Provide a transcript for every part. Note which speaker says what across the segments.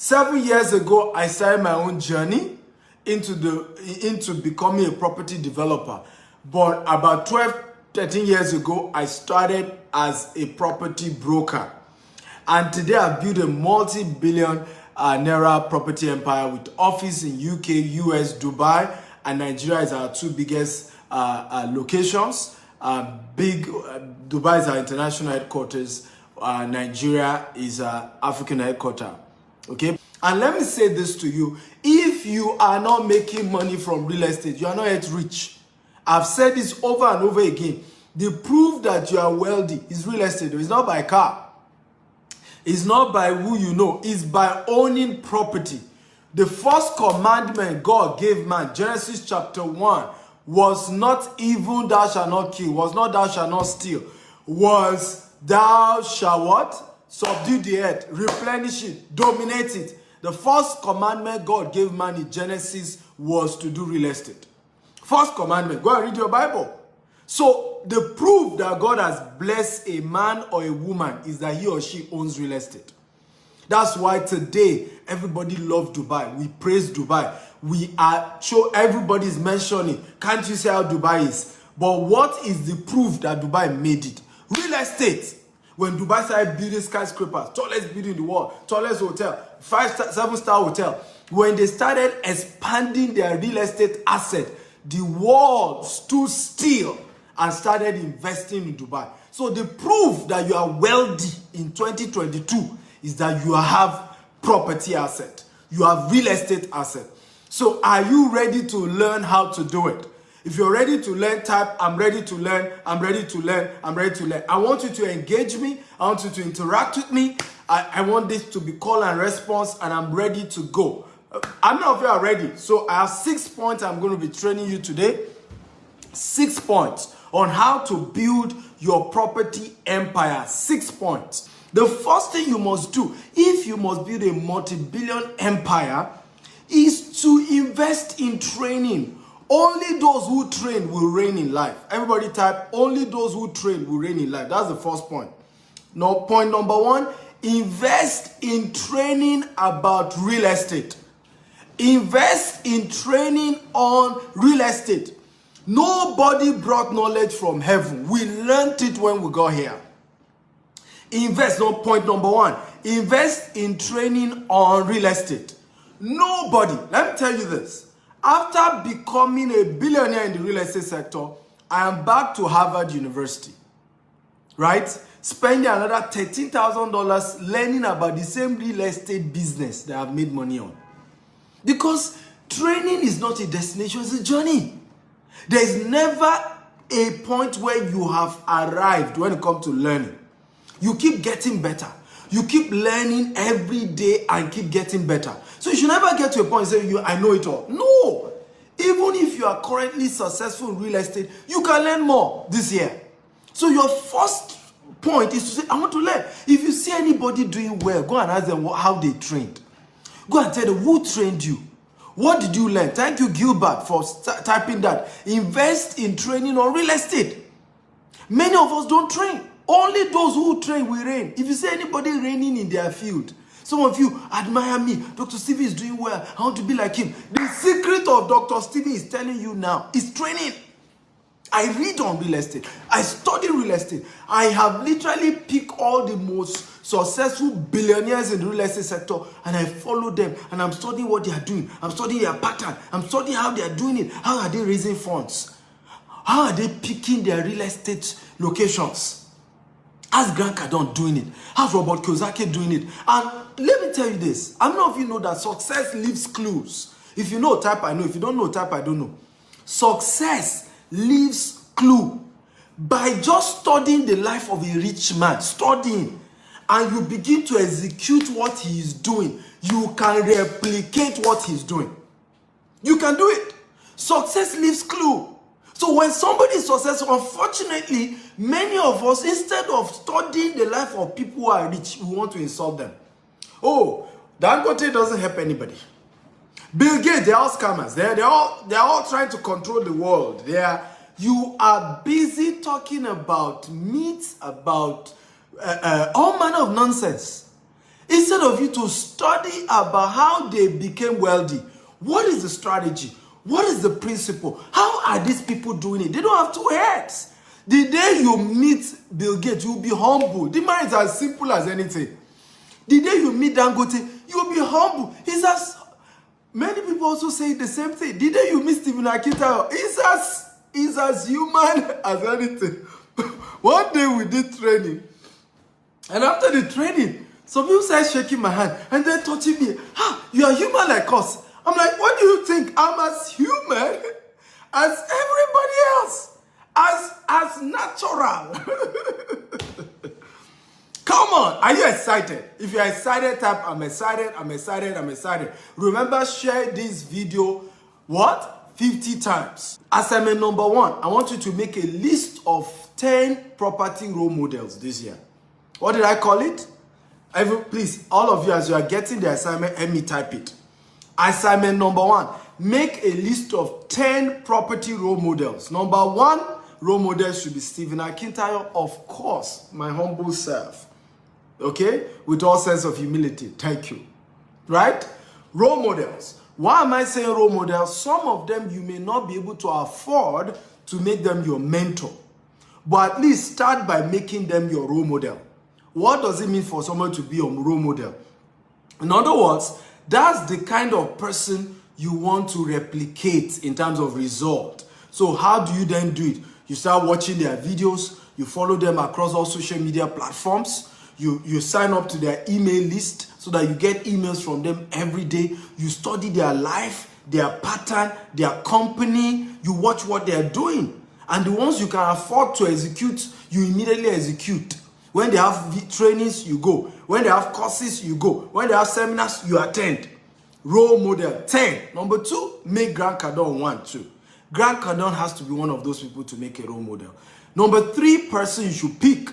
Speaker 1: 7 years ago, I started my own journey into becoming a property developer. But about 12, 13 years ago, I started as a property broker. And today I've built a multi-billion naira property empire with office in UK, US, Dubai, and Nigeria is our two biggest locations. Dubai is our international headquarters. Nigeria is our African headquarters. Okay, and let me say this to you: if you are not making money from real estate, you are not yet rich. I've said this over and over again. The proof that you are wealthy is real estate. It's not by car. It's not by who you know. It's by owning property. The first commandment God gave man, Genesis chapter 1, was not even thou shalt not kill, was not thou shalt not steal, was thou shalt what? Subdue the earth, replenish it, dominate it. The first commandment God gave man in Genesis was to do real estate. First commandment. Go and read your Bible. So the proof that God has blessed a man or a woman is that he or she owns real estate. That's why today everybody loves Dubai. We praise Dubai. Everybody is mentioning. Can't you see how Dubai is? But what is the proof that Dubai made it? Real estate. When Dubai started building skyscrapers, tallest building in the world, tallest hotel, 7-star hotel, when they started expanding their real estate asset, the world stood still and started investing in Dubai. So the proof that you are wealthy in 2022 is that you have property asset. You have real estate asset. So are you ready to learn how to do it? If you're ready to learn, type, I'm ready to learn, I'm ready to learn, I'm ready to learn. I want you to engage me. I want you to interact with me. I want this to be call and response, and I'm ready to go. I'm not you are ready. So I have 6 points I'm going to be training you today. 6 points on how to build your property empire. 6 points. The first thing you must do, if you must build a multi-billion empire, is to invest in training. Only those who train will reign in life. Everybody type, only those who train will reign in life. That's the first point. Now, point number 1, invest in training about real estate. Invest in training on real estate. Nobody brought knowledge from heaven. We learned it when we got here. Invest, no, point number 1, invest in training on real estate. Nobody, let me tell you this. After becoming a billionaire in the real estate sector, I am back to Harvard University, right? Spending another $13,000 learning about the same real estate business that I've made money on. Because training is not a destination, it's a journey. There is never a point where you have arrived when it comes to learning. You keep getting better. You keep learning every day and keep getting better. So you should never get to a point and say, I know it all. No. Even if you are currently successful in real estate, you can learn more this year. So your first point is to say, I want to learn. If you see anybody doing well, go and ask them how they trained. Go and tell them, who trained you? What did you learn? Thank you, Gilbert, for typing that. Invest in training on real estate. Many of us don't train. Only those who train will reign. If you see anybody reigning in their field, some of you admire me. Dr. Stevie is doing well. I want to be like him. The secret of Dr. Stevie is telling you now is training. I read on real estate. I study real estate. I have literally picked all the most successful billionaires in the real estate sector and I follow them and I'm studying what they are doing. I'm studying their pattern. I'm studying how they are doing it. How are they raising funds? How are they picking their real estate locations? How's Grant Cardone doing it? How's Robert Kiyosaki doing it? And let me tell you this. I don't know if you know that success leaves clues. If you know, type I know. If you don't know, type I don't know. Success leaves clue. By just studying the life of a rich man, studying, and you begin to execute what he is doing, you can replicate what he's doing. You can do it. Success leaves clue. So when somebody is successful, unfortunately, many of us, instead of studying the life of people who are rich, we want to insult them. Oh, Dangote doesn't help anybody. Bill Gates, they're all scammers. They're all trying to control the world. You are busy talking about myths, about all manner of nonsense. Instead of you to study about how they became wealthy, what is the strategy? What is the principle? How are these people doing it? They don't have two heads. The day you meet Bill Gates, you'll be humble. The man is as simple as anything. The day you meet Dangote, you'll be humble. He's as many people also say the same thing. The day you meet Stephen Akita, he's as human as anything. One day we did training, and after the training, some people started shaking my hand and then touching me. You are human like us. I'm like, what do you think? I'm as human as everybody else. As natural. Come on, are you excited? If you're excited, type I'm excited, I'm excited, I'm excited. Remember, share this video, 50 times. Assignment number 1, I want you to make a list of 10 property role models this year. What did I call it? Please, all of you, as you are getting the assignment, let me type it. Assignment number 1, make a list of 10 property role models. Number 1 role model should be Stephen Akintayo, of course, my humble self. Okay? With all sense of humility. Thank you. Right? Role models. Why am I saying role models? Some of them you may not be able to afford to make them your mentor. But at least start by making them your role model. What does it mean for someone to be a role model? In other words, that's the kind of person you want to replicate in terms of result. So how do you then do it? You start watching their videos, you follow them across all social media platforms, you sign up to their email list so that you get emails from them every day. You study their life, their pattern, their company, you watch what they're doing. And the ones you can afford to execute, you immediately execute. When they have trainings, you go. When they have courses, you go. When they have seminars, you attend. Role model 10. Number 2, make Grant Cardone 1, 2. Grant Cardone has to be one of those people to make a role model. Number 3 person you should pick,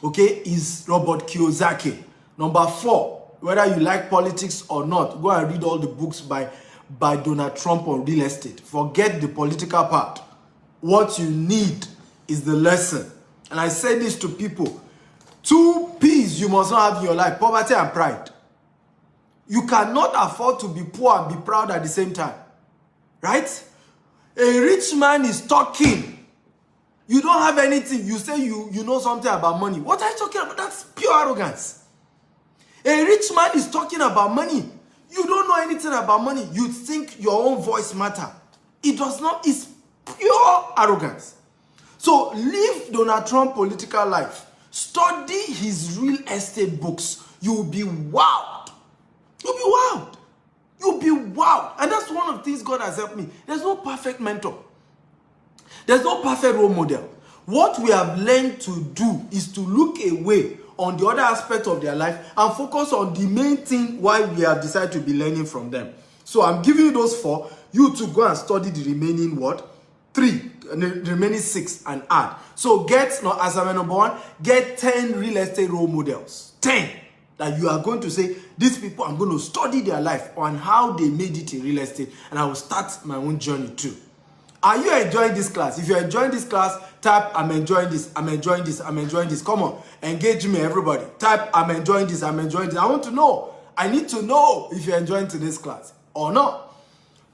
Speaker 1: okay, is Robert Kiyosaki. Number 4, whether you like politics or not, go and read all the books by Donald Trump on real estate. Forget the political part. What you need is the lesson. And I say this to people. 2 P's you must not have in your life: poverty and pride. You cannot afford to be poor and be proud at the same time. Right? A rich man is talking. You don't have anything. You say you know something about money. What are you talking about? That's pure arrogance. A rich man is talking about money. You don't know anything about money. You think your own voice matters. It does not. It's pure arrogance. So leave Donald Trump political life. Study his real estate books. You'll be wowed. You'll be wowed. You'll be wowed. And that's one of the things God has helped me. There's no perfect mentor. There's no perfect role model. What we have learned to do is to look away on the other aspect of their life and focus on the main thing why we have decided to be learning from them. So I'm giving you those 4. You to go and study the remaining 3, and the remaining 6 and add. So get, assignment number 1, get 10 real estate role models. 10 that you are going to say, these people, I'm going to study their life on how they made it in real estate, and I will start my own journey too. Are you enjoying this class? If you're enjoying this class, type I'm enjoying this, I'm enjoying this, I'm enjoying this. Come on, engage me, everybody. Type I'm enjoying this, I'm enjoying this. I want to know. I need to know if you're enjoying today's class or not.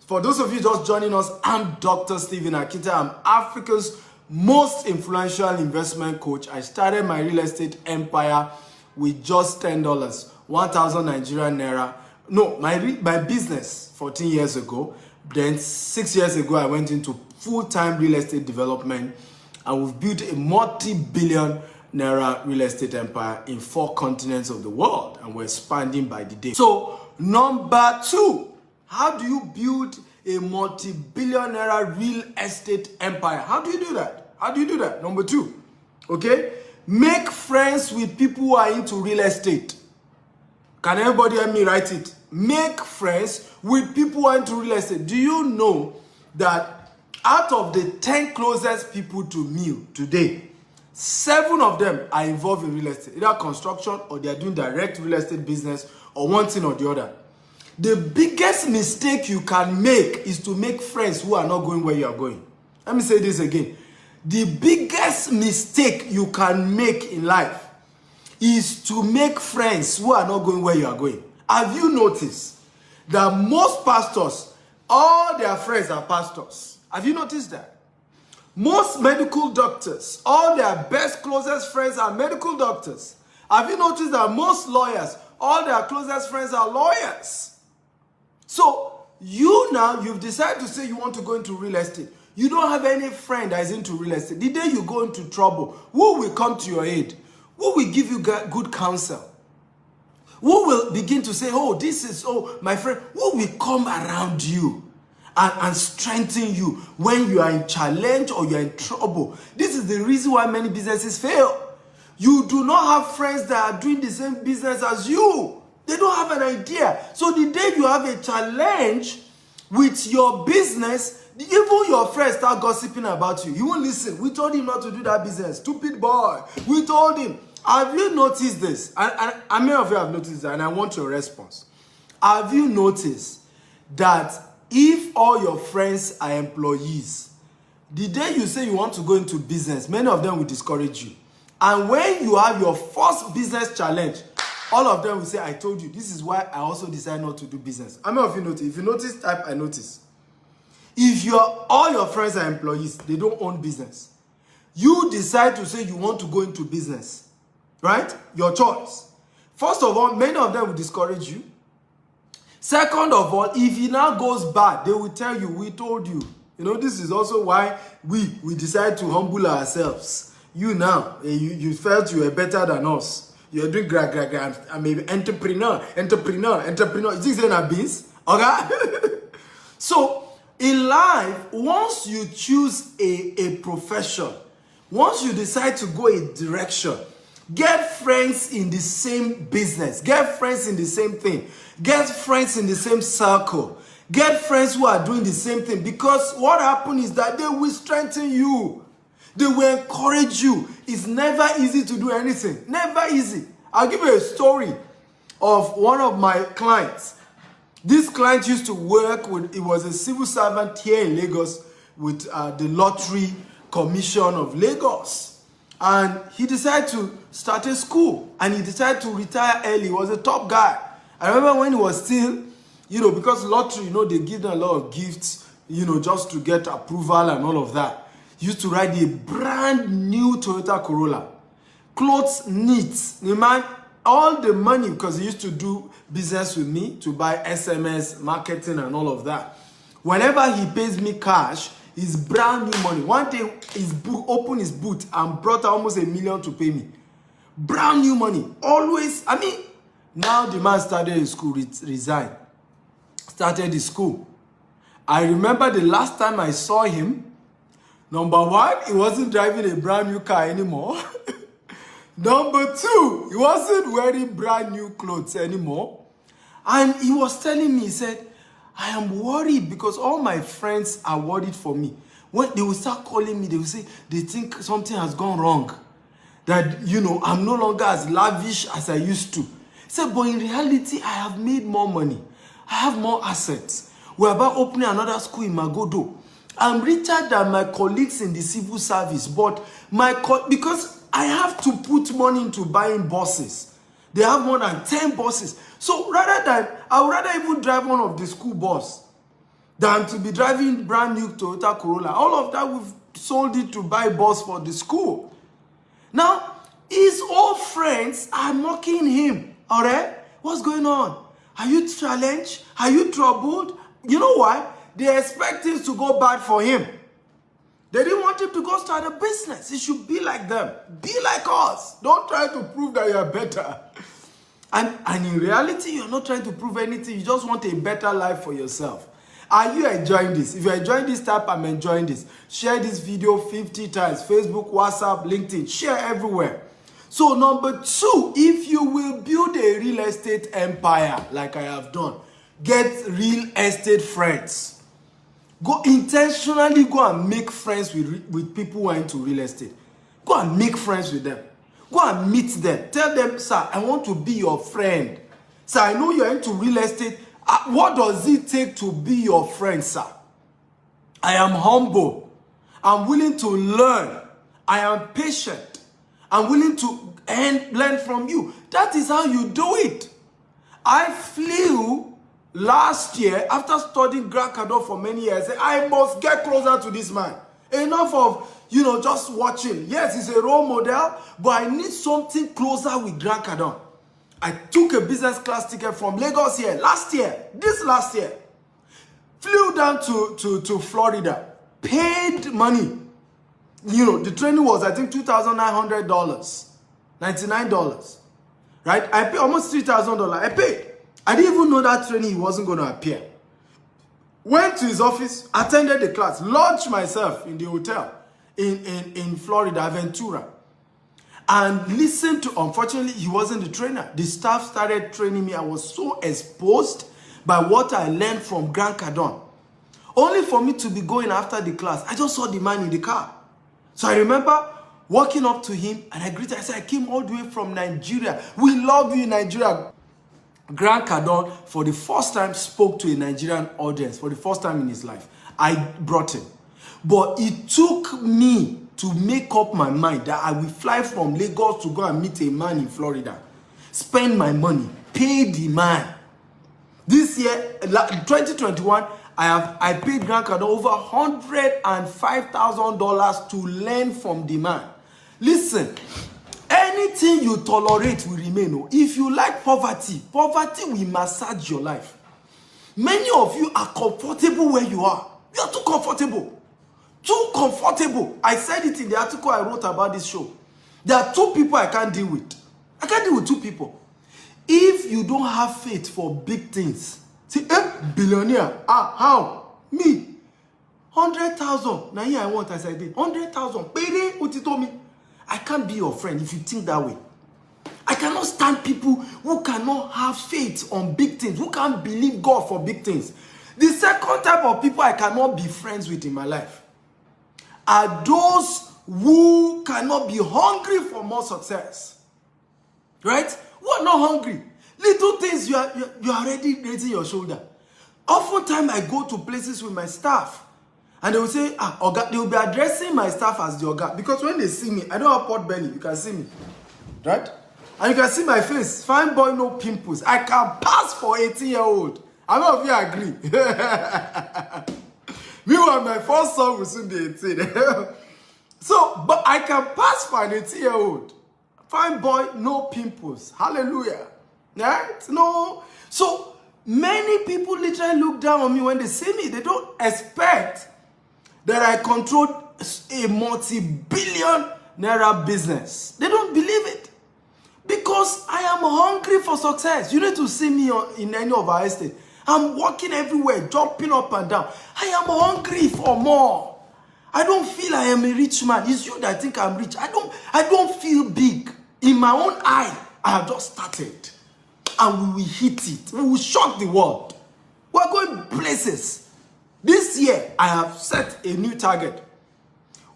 Speaker 1: For those of you just joining us, I'm Dr. Stephen Akita. I'm Africa's most influential investment coach. I started my real estate empire with just $10, 1,000 Nigerian naira. No, my business 14 years ago. Then 6 years ago, I went into full-time real estate development, and we've built a multi-billion naira real estate empire in 4 continents of the world, and we're expanding by the day. So, number 2, how do you build a multi-billion naira real estate empire? How do you do that? How do you do that? Number 2, okay? Make friends with people who are into real estate. Can everybody help me write it? Make friends with people who are into real estate. Do you know that out of the 10 closest people to me today, 7 of them are involved in real estate, either construction or they are doing direct real estate business or one thing or the other. The biggest mistake you can make is to make friends who are not going where you are going. Let me say this again. The biggest mistake you can make in life is to make friends who are not going where you are going. Have you noticed that most pastors, all their friends are pastors? Have you noticed that? Most medical doctors, all their best, closest friends are medical doctors. Have you noticed that most lawyers, all their closest friends are lawyers? So, you've decided to say you want to go into real estate. You don't have any friend that is into real estate. The day you go into trouble, who will come to your aid? Who will give you good counsel? Who will begin to say, my friend? Who will come around you and strengthen you when you are in challenge or you are in trouble? This is the reason why many businesses fail. You do not have friends that are doing the same business as you. They don't have an idea. So the day you have a challenge with your business, even your friends start gossiping about you. You won't listen. We told him not to do that business. Stupid boy. We told him. Have you noticed this? And many of you have noticed that, and I want your response. Have you noticed that if all your friends are employees, the day you say you want to go into business, many of them will discourage you. And when you have your first business challenge, all of them will say, I told you. This is why I also decided not to do business. How many of you notice? If you notice, type I notice. If all your friends are employees, they don't own business. You decide to say you want to go into business, right? Your choice. First of all, many of them will discourage you. Second of all, if it now goes bad, they will tell you, we told you. You know, this is also why we decide to humble ourselves. You now, you felt you were better than us. You're doing I'm maybe entrepreneur. You think they're not beans? Okay? So, in life, once you choose a profession, once you decide to go a direction, get friends in the same business, get friends in the same thing, get friends in the same circle, get friends who are doing the same thing, because what happens is that they will strengthen you. They will encourage you. It's never easy to do anything. Never easy. I'll give you a story of one of my clients. This client used to work with, he was a civil servant here in Lagos with the Lottery Commission of Lagos. And he decided to start a school. And he decided to retire early. He was a top guy. I remember when he was still, because lottery, they give them a lot of gifts, just to get approval and all of that. He used to ride a brand new Toyota Corolla. Clothes neat. The man, all the money, because he used to do business with me to buy SMS, marketing and all of that. Whenever he pays me cash, it's brand new money. One day, he opened his boot and brought almost $1 million to pay me. Brand new money. Always, now the man started his school, resigned. Started his school. I remember the last time I saw him, number one, he wasn't driving a brand new car anymore. Number two, he wasn't wearing brand new clothes anymore. And he was telling me, he said, I am worried because all my friends are worried for me. When they will start calling me, they will say, they think something has gone wrong. That, I'm no longer as lavish as I used to. He said, but in reality, I have made more money. I have more assets. We're about opening another school in Magodo. I'm richer than my colleagues in the civil service, but because I have to put money into buying buses. They have more than 10 buses. So I would rather even drive one of the school bus than to be driving brand new Toyota Corolla. All of that, we've sold it to buy bus for the school. Now, his old friends are mocking him. All right? What's going on? Are you challenged? Are you troubled? You know why? They expect things to go bad for him. They didn't want him to go start a business. He should be like them. Be like us. Don't try to prove that you are better. And in reality, you're not trying to prove anything. You just want a better life for yourself. Are you enjoying this? If you're enjoying this type, I'm enjoying this. Share this video 50 times. Facebook, WhatsApp, LinkedIn. Share everywhere. So number two, if you will build a real estate empire like I have done, get real estate friends. Intentionally go and make friends with people who are into real estate. Go and make friends with them. Go and meet them. Tell them, sir, I want to be your friend. Sir, I know you're into real estate. What does it take to be your friend, sir? I am humble. I'm willing to learn. I am patient. I'm willing to and learn from you. That is how you do it. I flew last year after studying Grant Cardone for many years. I must get closer to this man. Enough of, just watching. Yes, he's a role model, but I need something closer with Grant Cardone. I took a business class ticket from Lagos here last year. Flew down to Florida. Paid money. The training was, I think, $2,900. $99. Right? I paid almost $3,000. I paid. I didn't even know that training he wasn't going to appear. Went to his office, attended the class, lodged myself in the hotel in Florida, Ventura. And listened to, unfortunately, he wasn't the trainer. The staff started training me. I was so exposed by what I learned from Grant Cardone. Only for me to be going after the class. I just saw the man in the car. So I remember walking up to him and I greeted. I said, I came all the way from Nigeria. We love you in Nigeria. Grant Cardone, for the first time, spoke to a Nigerian audience for the first time in his life. I brought him. But it took me to make up my mind that I will fly from Lagos to go and meet a man in Florida. Spend my money. Pay the man. This year, 2021, I paid Grant Cardone over $105,000 to learn from the man. Listen, anything you tolerate will remain. If you like poverty will massage your life. Many of you are comfortable where you are. You are too comfortable. Too comfortable. I said it in the article I wrote about this show. There are two people I can't deal with. I can't deal with two people. If you don't have faith for big things, see, billionaire, how? Me. 100,000. Now here I want as I did. 100,000. Pere, what you told me. I can't be your friend if you think that way. I cannot stand people who cannot have faith on big things, who can't believe God for big things. The second type of people I cannot be friends with in my life are those who cannot be hungry for more success. Right? Who are not hungry. Little things you are already raising your shoulder. Oftentimes I go to places with my staff and they will say, Oga, they will be addressing my staff as the Oga. Because when they see me, I don't have pot belly. You can see me. Right? And you can see my face. Fine boy, no pimples. I can pass for 18-year-old. I don't know if you agree. Meanwhile, my first son will soon be 18. But I can pass for an 18-year-old. Fine boy, no pimples. Hallelujah. Right? No. So many people literally look down on me when they see me. They don't expect that I control a multi-billion naira business. They don't believe it. Because I am hungry for success. You need to see me in any of our estate. I'm walking everywhere, jumping up and down. I am hungry for more. I don't feel I am a rich man. It's you that think I'm rich. I don't feel big. In my own eye, I have just started. And we will hit it. We will shock the world. We're going places. This year, I have set a new target.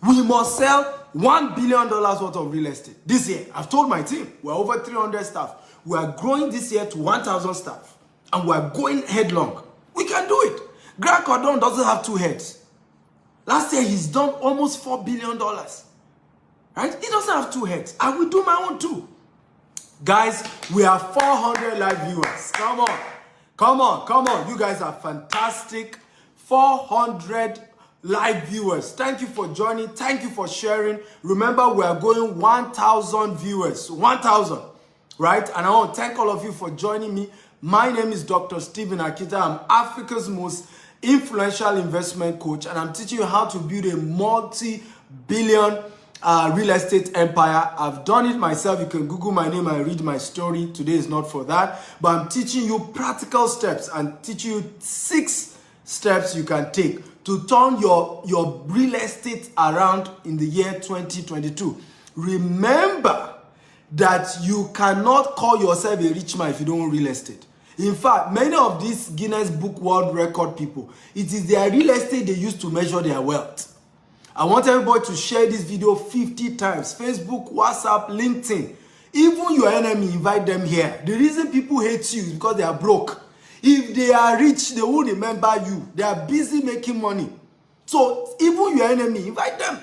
Speaker 1: We must sell $1 billion worth of real estate. This year, I've told my team, we're over 300 staff. We are growing this year to 1,000 staff. And we're going headlong. We can do it. Grant Cardone doesn't have two heads. Last year, he's done almost $4 billion. Right? He doesn't have two heads. I will do my own too. Guys, we have 400 live viewers. Come on. Come on. Come on. You guys are fantastic. 400 live viewers. Thank you for joining. Thank you for sharing. Remember, we are going 1,000 viewers. 1,000. Right? And I want to thank all of you for joining me. My name is Dr. Stephen Akita. I'm Africa's most influential investment coach, and I'm teaching you how to build a multi-billion real estate empire. I've done it myself. You can Google my name and read my story. Today is not for that, but I'm teaching you practical steps and teaching you 6 steps you can take to turn your real estate around in the year 2022. Remember that you cannot call yourself a rich man if you don't own real estate. In fact, many of these Guinness Book World Record people, it is their real estate they use to measure their wealth. I want everybody to share this video 50 times. Facebook, WhatsApp, LinkedIn. Even your enemy, invite them here. The reason people hate you is because they are broke. If they are rich, they won't remember you. They are busy making money. So even your enemy, invite them.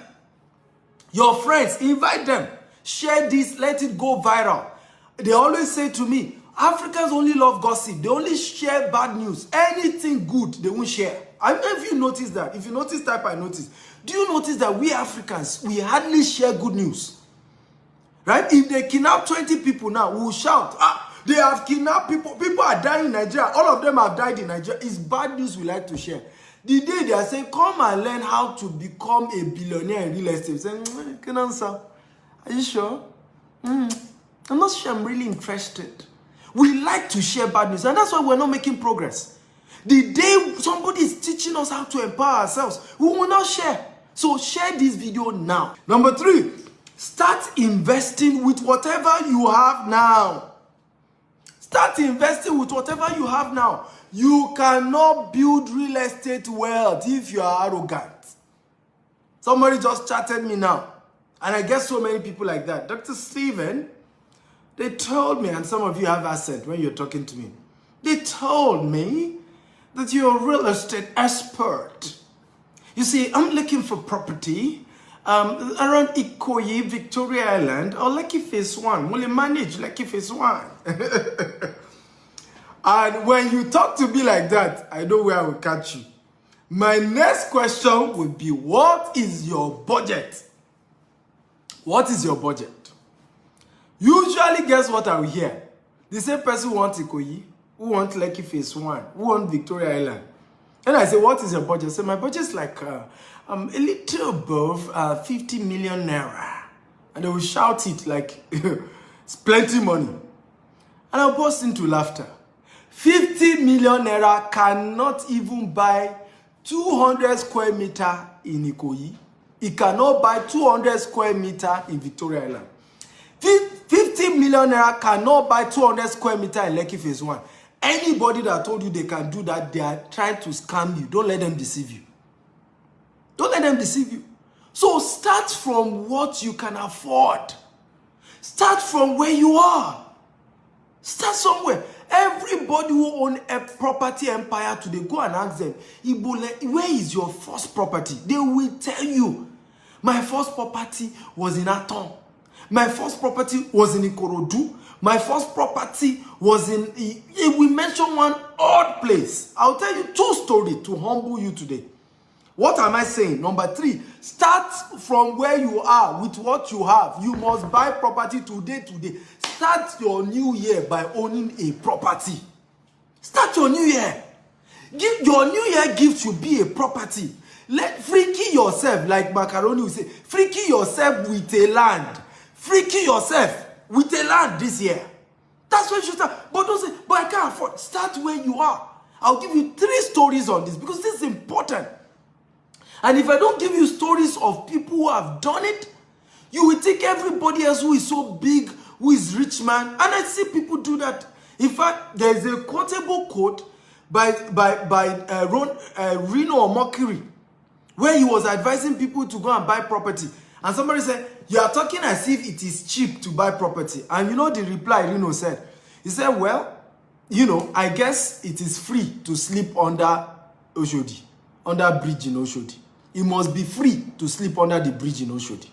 Speaker 1: Your friends, invite them. Share this, let it go viral. They always say to me, Africans only love gossip. They only share bad news. Anything good, they won't share. I don't know if you notice that. If you notice, type I notice. Do you notice that we Africans, we hardly share good news? Right? If they kidnap 20 people now, we will shout, they have kidnapped people. People are dying in Nigeria. All of them have died in Nigeria. It's bad news we like to share. The day they are saying, come and learn how to become a billionaire in real estate. Saying, can answer. Are you sure? I'm not sure I'm really interested. We like to share bad news, and that's why we're not making progress. The day somebody is teaching us how to empower ourselves, we will not share. So share this video now. Number 3, start investing with whatever you have now. Start investing with whatever you have now. You cannot build real estate wealth if you are arrogant. Somebody just chatted me now, and I get so many people like that. Dr. Steven, they told me, and some of you have accent when you're talking to me, they told me that you're a real estate expert. You see, I'm looking for property around Ikoyi, Victoria Island, or Lekki Phase 1. Will you manage Lekki Phase 1? And when you talk to me like that, I know where I will catch you. My next question would be, what is your budget? What is your budget? Usually, guess what I will hear? The same person who wants Ikoyi, who wants Lekki Phase 1, who wants Victoria Island. And I say, what is your budget? So my budget is like a little above 50 million naira. And they will shout it like it's plenty money. And I'll burst into laughter. 50 million naira cannot even buy 200 square meter in Ikoyi. It cannot buy 200 square meter in Victoria Island. 50 million naira cannot buy 200 square meter in Lekki Phase 1. Anybody that told you they can do that, they are trying to scam you. Don't let them deceive you. Don't let them deceive you. So start from what you can afford. Start from where you are. Start somewhere. Everybody who owns a property empire today, go and ask them, where is your first property? They will tell you, my first property was in Aton. My first property was in Ikorodu. My first property was in, we mention one odd place. I'll tell you 2 stories to humble you today. What am I saying? Number 3, start from where you are with what you have. You must buy property today. Start your new year by owning a property. Start your new year. Your new year gift should be a property. Let freaky yourself, like Macaroni will say, freaky yourself with a land. Freaky yourself with a land this year. That's where you should start. But don't say, but I can't afford. Start where you are. I'll give you 3 stories on this because this is important. And if I don't give you stories of people who have done it, you will take everybody else who is so big, who is rich man. And I see people do that. In fact, there is a quotable quote by Reno Mercury, where he was advising people to go and buy property. And somebody said, you are talking as if it is cheap to buy property. And you know the reply Reno said? He said, well, you know, I guess it is free to sleep under Oshodi, under bridge in Oshodi. It must be free to sleep under the bridge in Oshodi.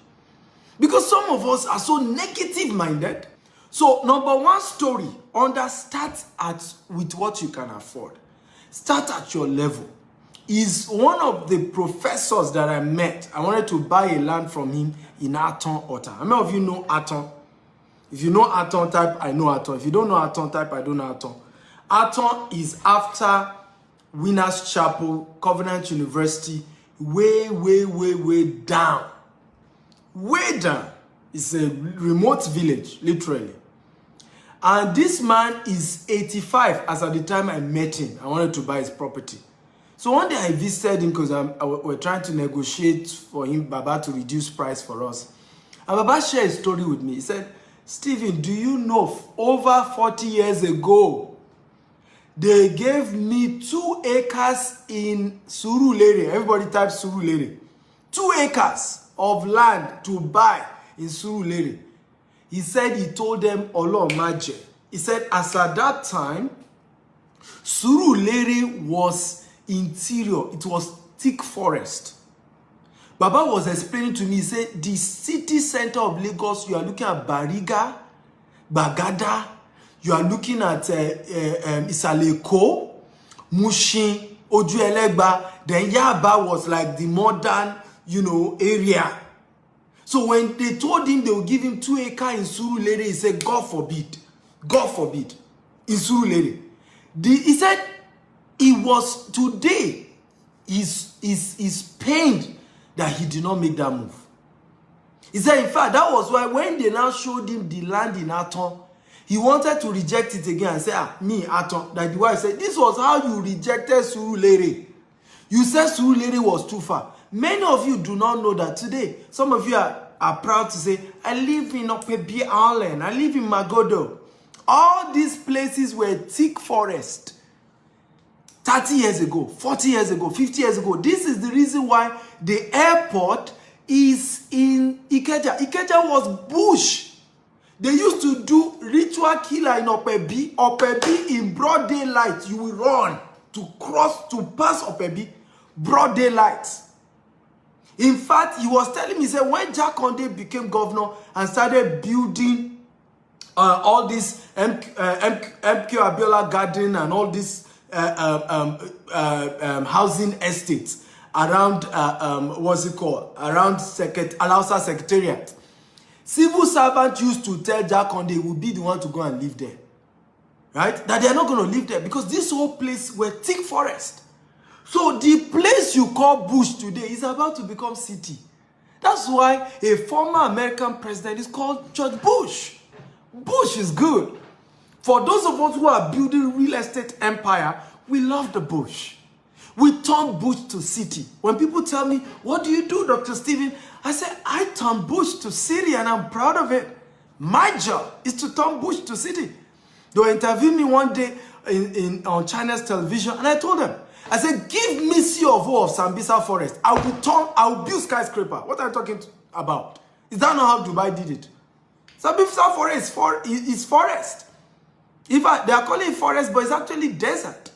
Speaker 1: Because some of us are so negative-minded. So, number 1 story, start with what you can afford. Start at your level. Is one of the professors that I met. I wanted to buy a land from him in Aton, Ota. How many of you know Aton? If you know Aton, type I know Aton. If you don't know Aton, type I don't know Aton. Aton is after Winners Chapel, Covenant University, way down. Way down. It's a remote village, literally. And this man is 85 as at the time I met him. I wanted to buy his property. So one day I visited him because we're trying to negotiate for him, Baba, to reduce price for us. And Baba shared a story with me. He said, Stephen, do you know over 40 years ago, they gave me 2 acres in Surulere. Everybody type Surulere. 2 acres of land to buy in Surulere. He said he told them, Olo Maje. He said, as at that time, Surulere was interior. It was thick forest. Baba was explaining to me, he said, the city center of Lagos, you are looking at Bariga, Bagada, you are looking at Isaleko, Mushin, Ojuelegba, then Yaba was like the modern, area. So when they told him they would give him 2 acres in Surulere, he said, God forbid, in Surulere. He said, he was today, he's pained that he did not make that move. He said, in fact, that was why when they now showed him the land in Aton, he wanted to reject it again and say, me, Aton. That the wife said, this was how you rejected Surulere. You said Surulere was too far. Many of you do not know that today. Some of you are proud to say, I live in Opebi Island. I live in Magodo. All these places were thick forest. 30 years ago, 40 years ago, 50 years ago. This is the reason why the airport is in Ikeja. Ikeja was bush. They used to do ritual killer in Opebi. Opebi in broad daylight. You will run to pass Opebi. Broad daylight. In fact, he was telling me, he said, when Jack Conde became governor and started building all this MQ Abiola Garden and all this housing estates around what's it called, around Alausa Secretariat, civil servants used to tell Jack Conde he would be the one to go and live there, right? That they are not going to live there because this whole place were thick forest. So the place you call bush today is about to become city. That's why a former American president is called George Bush. Bush is good. For those of us who are building real estate empire, we love the bush. We turn bush to city. When people tell me, what do you do, Dr. Stephen? I say, I turn bush to city and I'm proud of it. My job is to turn bush to city. They interviewed me one day on China's television and I told them, I said, give me CO of Sambisa Forest. I will build skyscraper. What are you talking about? Is that not how Dubai did it? Sambisa Forest is forest. In fact, they are calling it forest, but it's actually desert.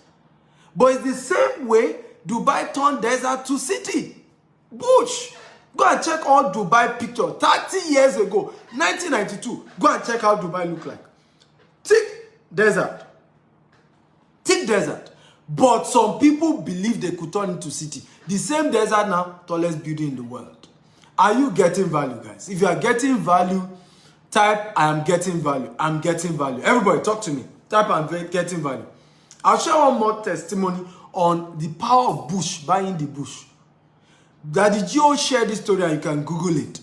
Speaker 1: But it's the same way Dubai turned desert to city. Bush. Go and check all Dubai pictures. 30 years ago, 1992. Go and check how Dubai looked like. Thick desert. Thick desert. But some people believe they could turn into city. The same desert now, tallest building in the world. Are you getting value, guys? If you are getting value, type, I am getting value. I'm getting value. Everybody, talk to me. Type, I'm getting value. I'll share one more testimony on the power of bush, buying the bush. Daddy Gio shared this story and you can Google it,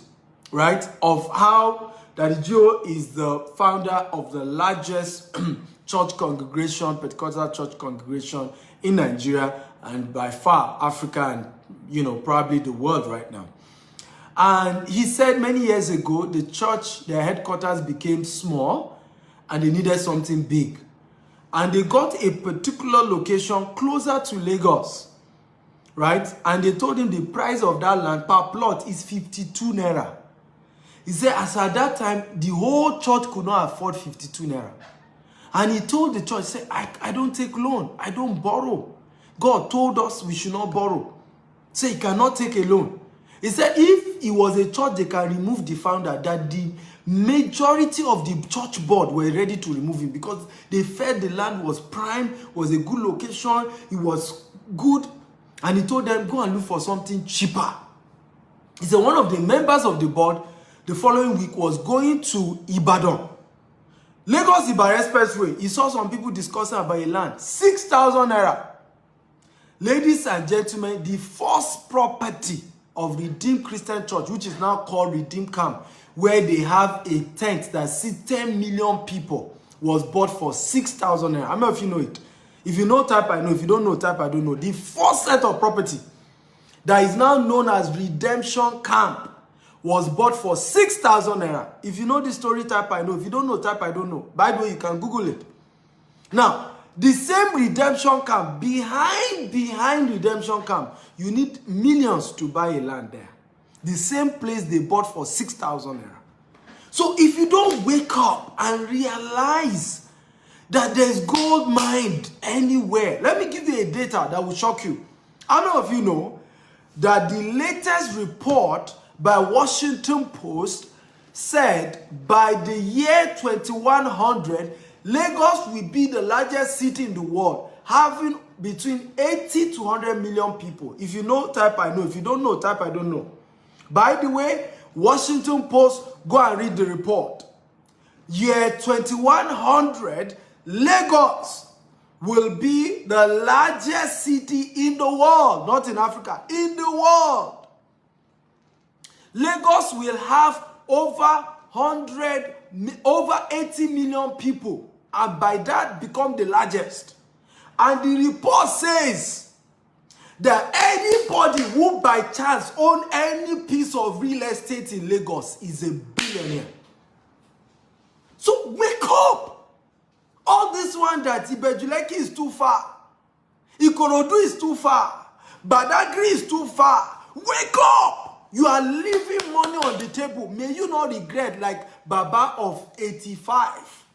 Speaker 1: right? Of how Daddy Gio is the founder of the largest church congregation, Pentecostal church congregation in Nigeria and by far Africa and, probably the world right now. And he said many years ago, the church, their headquarters became small and they needed something big. And they got a particular location closer to Lagos, right? And they told him the price of that land per plot is 52 naira. He said, as at that time, the whole church could not afford 52 naira. And he told the church, say, I don't take loan. I don't borrow. God told us we should not borrow. So he cannot take a loan. He said if it was a church, they can remove the founder, that the majority of the church board were ready to remove him because they felt the land was prime, was a good location, it was good. And he told them, go and look for something cheaper. He said one of the members of the board the following week was going to Ibadan. Lagos Ibadan Expressway. He saw some people discussing about a land. 6,000 naira. Ladies and gentlemen, the first property of Redeemed Christian Church, which is now called Redeemed Camp, where they have a tent that seats 10 million people, was bought for 6,000 naira. How many of you know it? If you know, type I know. If you don't know, type I don't know. The first set of property that is now known as Redemption Camp was bought for 6,000 naira. If you know the story, type I know. If you don't know, type I don't know. By the way, you can Google it. Now, the same Redemption Camp, behind Redemption Camp, you need millions to buy a land there. The same place they bought for 6,000 naira. So if you don't wake up and realize that there's gold mined anywhere, let me give you a data that will shock you. How many of you know that the latest report by Washington Post said by the year 2100, Lagos will be the largest city in the world, having between 80 to 100 million people. If you know, type I know. If you don't know, type I don't know. By the way, Washington Post, go and read the report. Year 2100, Lagos will be the largest city in the world, not in Africa, in the world. Lagos will have over 80 million people, and by that become the largest. And the report says that anybody who by chance own any piece of real estate in Lagos is a billionaire. So wake up! All this one that Ibejuleki is too far, Ikorodu is too far, Badagry is too far. Wake up! You are leaving money on the table. May you not regret like Baba of 85,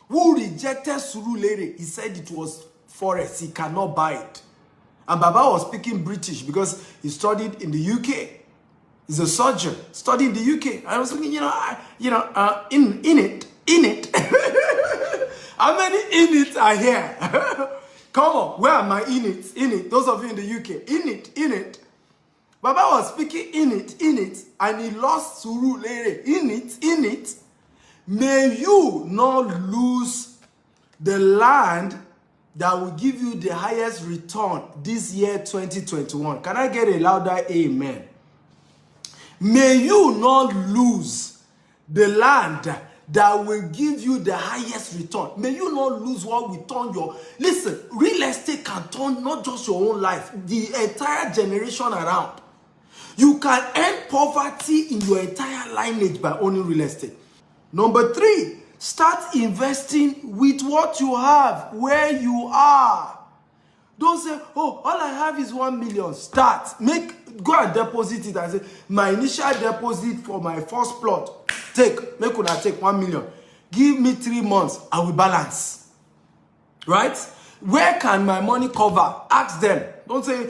Speaker 1: who rejected Surulere. He said it was forest, he cannot buy it. And Baba was speaking British because he studied in the UK. He's a surgeon, studied in the UK. I was thinking, in it. How many in it are here? Come on, where are my in it? In it. Those of you in the UK, in it. Baba was speaking in it, and he lost Surulere. In it. May you not lose the land that will give you the highest return this year 2021. Can I get a louder amen? May you not lose the land that will give you the highest return. May you not lose what will turn your... Listen, real estate can turn not just your own life, the entire generation around. You can end poverty in your entire lineage by owning real estate. Number 3, start investing with what you have, where you are. Don't say, oh, all I have is 1 million. Start. Go and deposit it and say, my initial deposit for my first plot, make una take 1 million. Give me 3 months, I will balance. Right? Where can my money cover? Ask them. Don't say,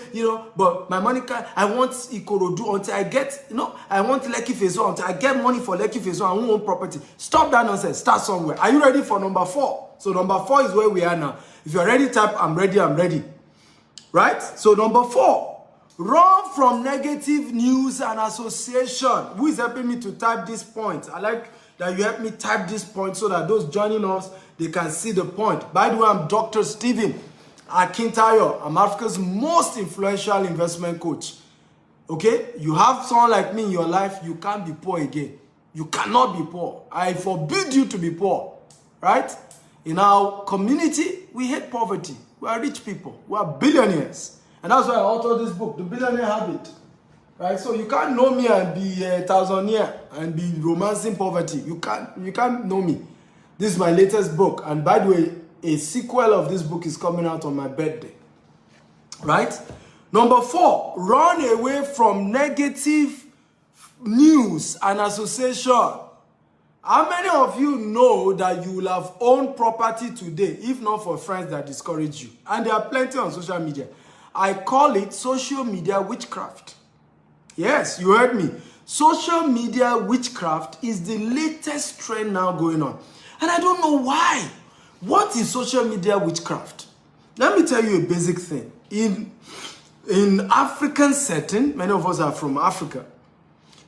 Speaker 1: but my money can, I want Ikorodu until I get, I want Lekki Phase 1 until I get money for Lekki Phase 1, I won't own property. Stop that nonsense. Start somewhere. Are you ready for number 4? So number 4 is where we are now. If you're ready, type, I'm ready. Right? So number 4. Run from negative news and association. Who is helping me to type this point? I like that you help me type this point so that those joining us, they can see the point. By the way, I'm Dr. Stephen Akintayo. I'm Africa's most influential investment coach. Okay? You have someone like me in your life, you can't be poor again. You cannot be poor. I forbid you to be poor. Right? In our community, we hate poverty. We are rich people. We are billionaires. And that's why I authored this book, The Billionaire Habit. Right? So you can't know me and be a thousandaire and be romancing poverty. You can't know me. This is my latest book. And by the way, a sequel of this book is coming out on my birthday. Right? Number 4, run away from negative news and association. How many of you know that you will have owned property today, if not for friends that discourage you? And there are plenty on social media. I call it social media witchcraft. Yes, you heard me. Social media witchcraft is the latest trend now going on. And I don't know why. What is social media witchcraft? Let me tell you a basic thing. In African setting, many of us are from Africa,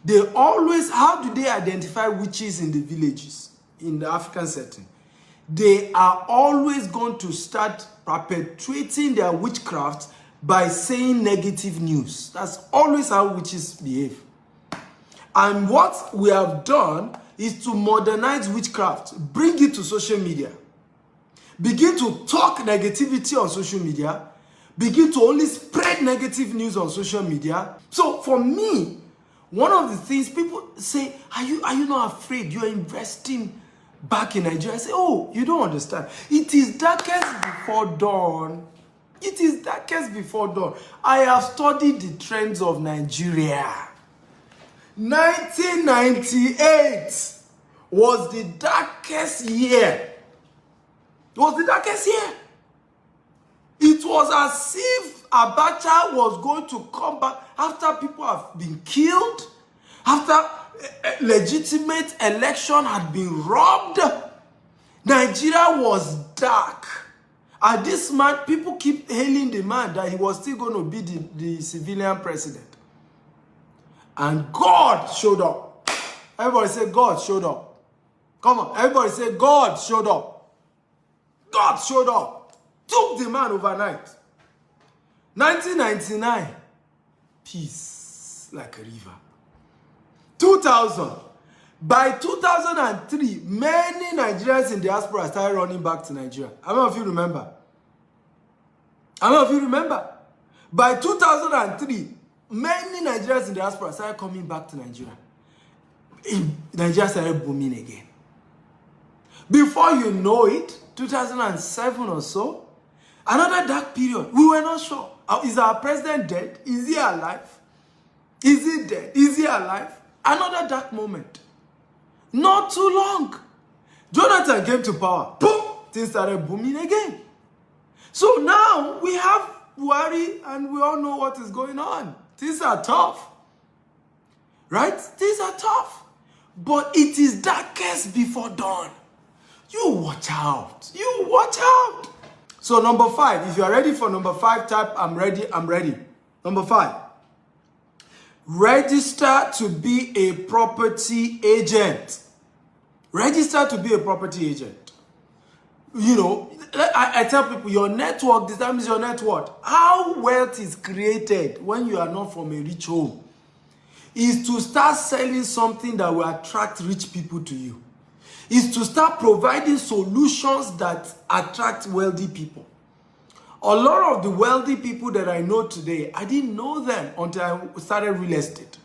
Speaker 1: they always, how do they identify witches in the villages, in the African setting? They are always going to start perpetuating their witchcraft by saying negative news. That's always how witches behave. And what we have done is to modernize witchcraft, bring it to social media, begin to talk negativity on social media, begin to only spread negative news on social media. So for me, one of the things people say, are you not afraid? You're investing back in Nigeria. I say, oh, you don't understand. It is darkest before dawn. It is darkest before dawn. I have studied the trends of Nigeria. 1998 was the darkest year. It was the darkest year. It was as if Abacha was going to come back after people have been killed, after legitimate election had been robbed. Nigeria was dark. And this man, people keep hailing the man that he was still going to be the civilian president. And God showed up. Everybody say, God showed up. Come on, everybody say, God showed up. God showed up. Took the man overnight. 1999, peace like a river. 2000, by 2003, many Nigerians in diaspora started running back to Nigeria. How many of you remember? How many of you remember? By 2003, many Nigerians in diaspora started coming back to Nigeria. Nigeria started booming again. Before you know it, 2007 or so, another dark period. We were not sure. Is our president dead? Is he alive? Is he dead? Is he alive? Another dark moment. Not too long. Jonathan came to power. Boom! Things started booming again. So now we have Buhari and we all know what is going on. Things are tough. Right? Things are tough. But it is darkest before dawn. You watch out. You watch out. So number 5. If you are ready for number 5, type I'm ready, I'm ready. Number 5. Register to be a property agent. Register to be a property agent. You know, I tell people your network determines your net worth. How wealth is created when you are not from a rich home is to start selling something that will attract rich people to you. Is to start providing solutions that attract wealthy people. A lot of the wealthy people that I know today, I didn't know them until I started real estate.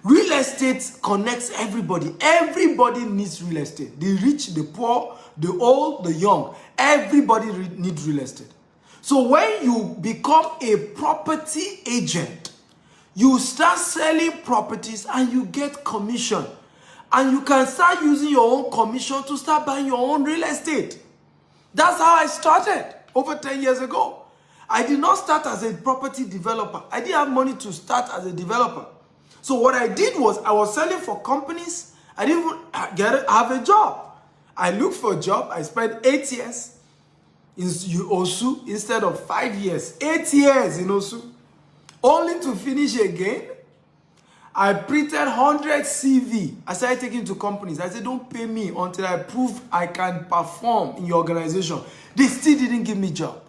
Speaker 1: Real estate connects everybody. Everybody needs real estate. The rich, the poor, the old, the young. Everybody needs real estate. So when you become a property agent, you start selling properties and you get commission. And you can start using your own commission to start buying your own real estate. That's how I started over 10 years ago. I did not start as a property developer. I didn't have money to start as a developer. So what I did was I was selling for companies. I didn't even have a job. I looked for a job. I spent 8 years in Osu instead of 5 years. 8 years in Osu. Only to finish again. I printed 100 CV. I started taking to companies. I said, don't pay me until I prove I can perform in your organization. They still didn't give me job.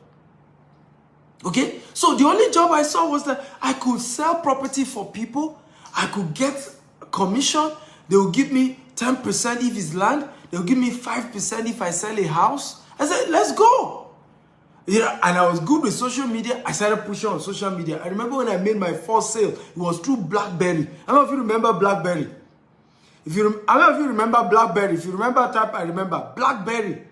Speaker 1: Okay? So the only job I saw was that I could sell property for people. I could get commission. They will give me 10% if it's land. They will give me 5% if I sell a house. I said, let's go. Yeah, and I was good with social media. I started pushing on social media. I remember when I made my first sale, it was through BlackBerry. How many of you remember BlackBerry? How many of you remember BlackBerry? If you remember, type I remember. BlackBerry.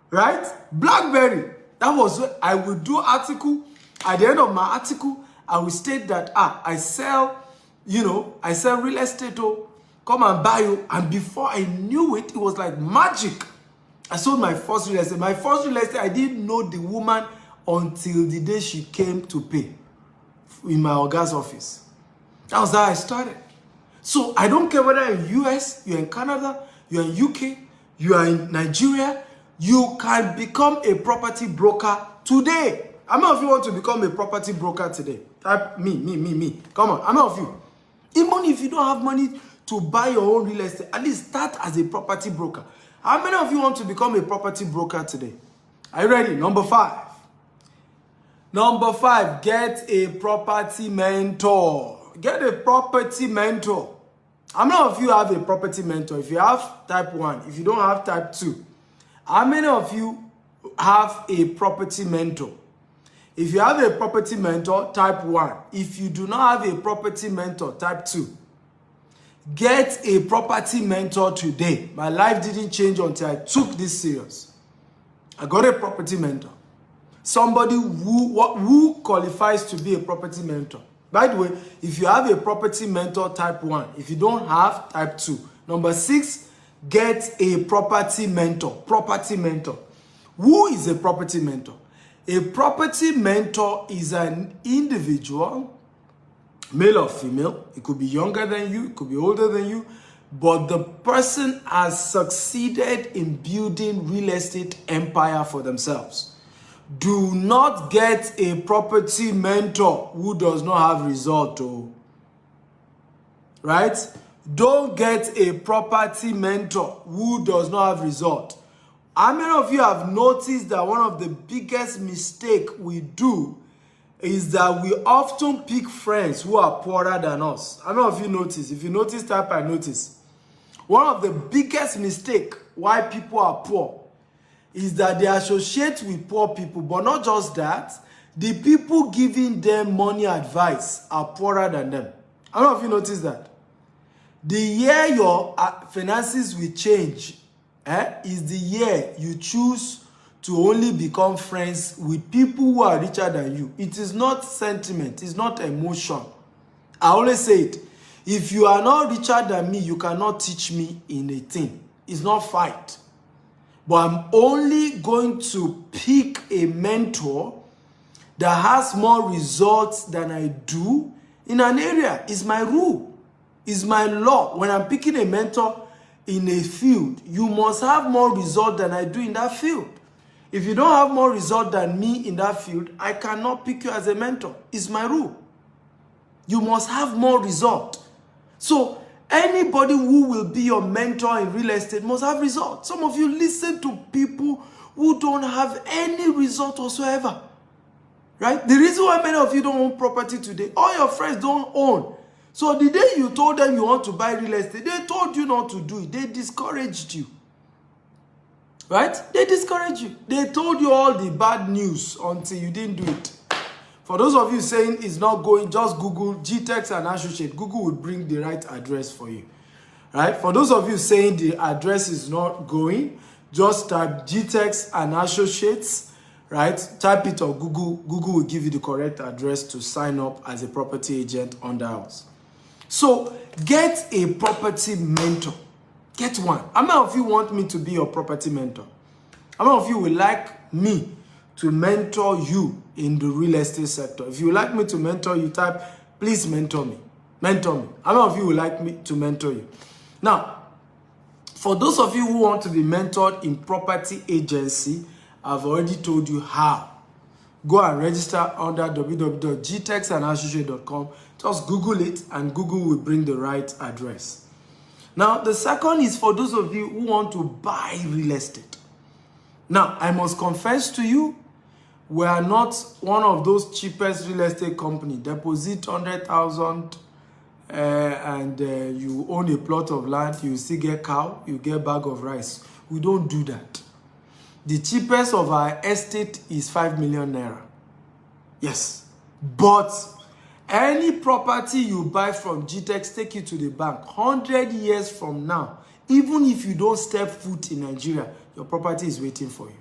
Speaker 1: Right? BlackBerry. That was what I would do article. At the end of my article, I would state that, I sell, I sell real estate. Oh, come and buy you. And before I knew it, it was like magic. I sold my first real estate. My first real estate, I didn't know the woman until the day she came to pay in my Oga's office. That was how I started. So I don't care whether you're in US, you're in Canada, you're in UK, you are in Nigeria, you can become a property broker today. How many of you want to become a property broker today? Type me. Come on, how many of you? Even if you don't have money to buy your own real estate, at least start as a property broker. How many of you want to become a property broker today? Are you ready? Number 5. Number 5, get a property mentor. Get a property mentor. How many of you have a property mentor? If you have, type 1. If you don't have, type 2. How many of you have a property mentor? If you have a property mentor, type 1. If you do not have a property mentor, type 2. Get a property mentor today. My life didn't change until I took this serious. I got a property mentor. Somebody who qualifies to be a property mentor. By the way, if you have a property mentor, type 1. If you don't have, type 2. Number 6, get a property mentor. Property mentor. Who is a property mentor? A property mentor is an individual, male or female. It could be younger than you, it could be older than you, but the person has succeeded in building real estate empire for themselves. Do not get a property mentor who does not have result, right? Don't get a property mentor who does not have result. How many of you have noticed that one of the biggest mistakes we do is that we often pick friends who are poorer than us? How many of you notice? If you notice, type I notice. One of the biggest mistakes why people are poor is that they associate with poor people, but not just that, the people giving them money advice are poorer than them. How many of you notice that? The year your finances will change is the year you choose to only become friends with people who are richer than you. It is not sentiment, it's not emotion. I always say it. If you are not richer than me, you cannot teach me in a thing. It's not fight. But I'm only going to pick a mentor that has more results than I do in an area. It's my rule. It's my law. When I'm picking a mentor in a field, you must have more result than I do in that field. If you don't have more result than me in that field, I cannot pick you as a mentor. It's my rule. You must have more result. So anybody who will be your mentor in real estate must have results. Some of you listen to people who don't have any result whatsoever. Right? The reason why many of you don't own property today, all your friends don't own. So the day you told them you want to buy real estate, they told you not to do it. They discouraged you. Right? They discouraged you. They told you all the bad news until you didn't do it. For those of you saying it's not going, just Google GTEX and Associate. Google will bring the right address for you. Right? For those of you saying the address is not going, just type GTEX and Associates. Right? Type it on Google. Google will give you the correct address to sign up as a property agent on the house. So get a property mentor. Get one. How many of you want me to be your property mentor? How many of you would like me to mentor you in the real estate sector? If you would like me to mentor you, type, please mentor me. Mentor me. How many of you would like me to mentor you? Now, for those of you who want to be mentored in property agency, I've already told you how. Go and register under www.gtexandassociate.com. Just Google it and Google will bring the right address. Now, the second is for those of you who want to buy real estate. Now, I must confess to you, we are not one of those cheapest real estate company. Deposit 100,000 and you own a plot of land, you still get cow, you get bag of rice. We don't do that. The cheapest of our estate is 5 million naira. Yes. But any property you buy from GTEX, take it to the bank. 100 years from now, even if you don't step foot in Nigeria, your property is waiting for you.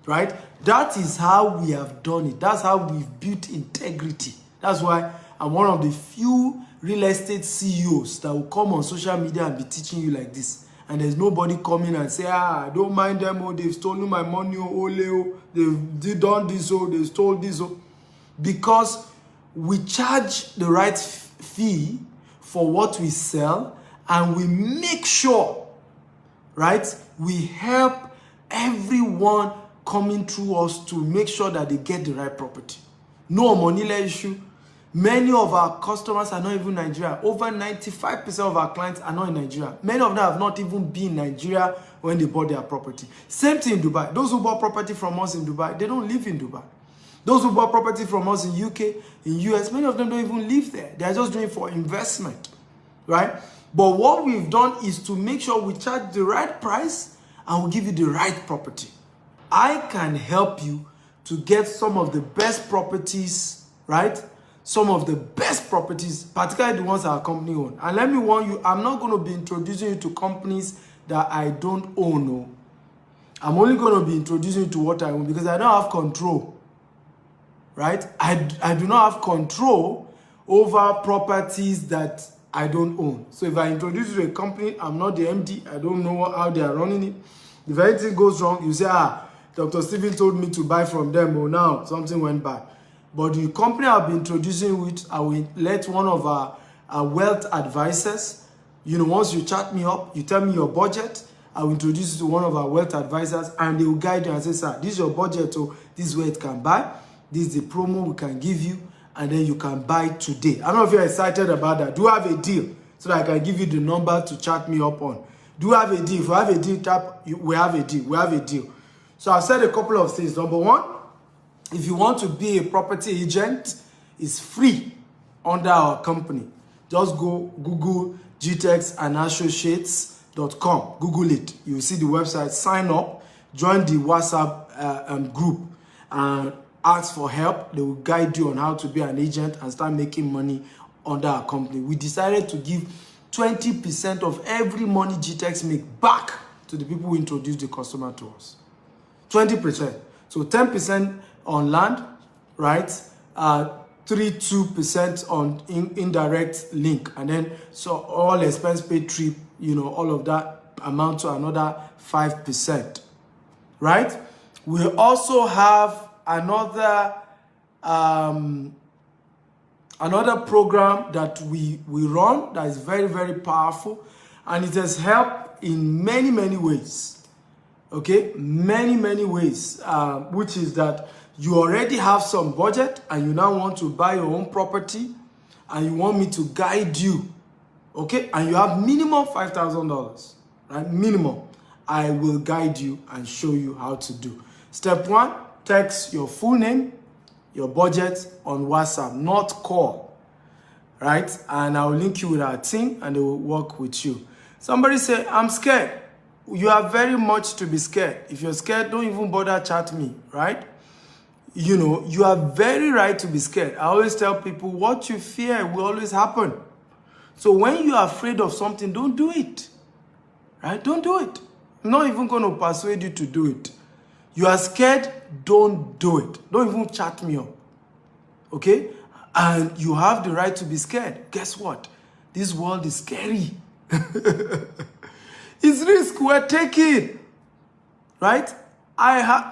Speaker 1: Right? That is how we have done it. That's how we've built integrity. That's why I'm one of the few real estate CEOs that will come on social media and be teaching you like this. And there's nobody coming and say, I don't mind them, oh, they've stolen my money, oh, they've done this, oh, they stole this, oh. Because we charge the right fee for what we sell, and we make sure, right, we help everyone coming through us to make sure that they get the right property. No money issue. Many of our customers are not even Nigeria. Over 95% of our clients are not in Nigeria. Many of them have not even been in Nigeria when they bought their property. Same thing in Dubai. Those who bought property from us in Dubai, they don't live in Dubai. Those who bought property from us in UK, in US, many of them don't even live there. They are just doing it for investment, right? But what we've done is to make sure we charge the right price and we give you the right property. I can help you to get some of the best properties, right? Some of the best properties, particularly the ones our company own. And let me warn you, I'm not going to be introducing you to companies that I don't own. No. I'm only going to be introducing you to what I own because I don't have control. Right? I do not have control over properties that I don't own. So if I introduce you to a company, I'm not the MD. I don't know how they are running it. If anything goes wrong, you say, Dr. Stephen told me to buy from them, but now something went bad. But the company I'll be introducing with, I will let one of our wealth advisors, you know, once you chat me up, you tell me your budget, I will introduce you to one of our wealth advisors, and they will guide you and say, sir, this is your budget, so this is where it can buy, this is the promo we can give you, and then you can buy today. I don't know if you're excited about that. Do you have a deal so that I can give you the number to chat me up on? Do you have a deal? If you have a deal, we have a deal. We have a deal. So I've said a couple of things. Number one, if you want to be a property agent, it's free under our company. Just go Google gtexandassociates.com. Google it. You'll see the website. Sign up. Join the WhatsApp group and ask for help. They will guide you on how to be an agent and start making money under our company. We decided to give 20% of every money GTEX make back to the people who introduce the customer to us. 20%. So 10% on land, right? 2% on indirect link. And then, so all expense paid trip, you know, all of that amount to another 5%, right? We also have another program that we run that is very, very powerful, and it has helped in many, many ways. Okay, many ways, which is that you already have some budget and you now want to buy your own property and you want me to guide you, okay, and you have minimum $5,000, right? Minimum. I will guide you and show you how to do. Step one, text your full name, your budget on WhatsApp, not call, right? And I'll link you with our team and they will work with you. Somebody say, I'm scared. You are very much to be scared. If you're scared, don't even bother chat me, right? You know, you are very right to be scared. I always tell people, what you fear will always happen. So when you are afraid of something, don't do it, right? Don't do it. I'm not even going to persuade you to do it. You are scared, don't do it. Don't even chat me up, okay? And you have the right to be scared. Guess what? This world is scary. It's risk we're taking, right?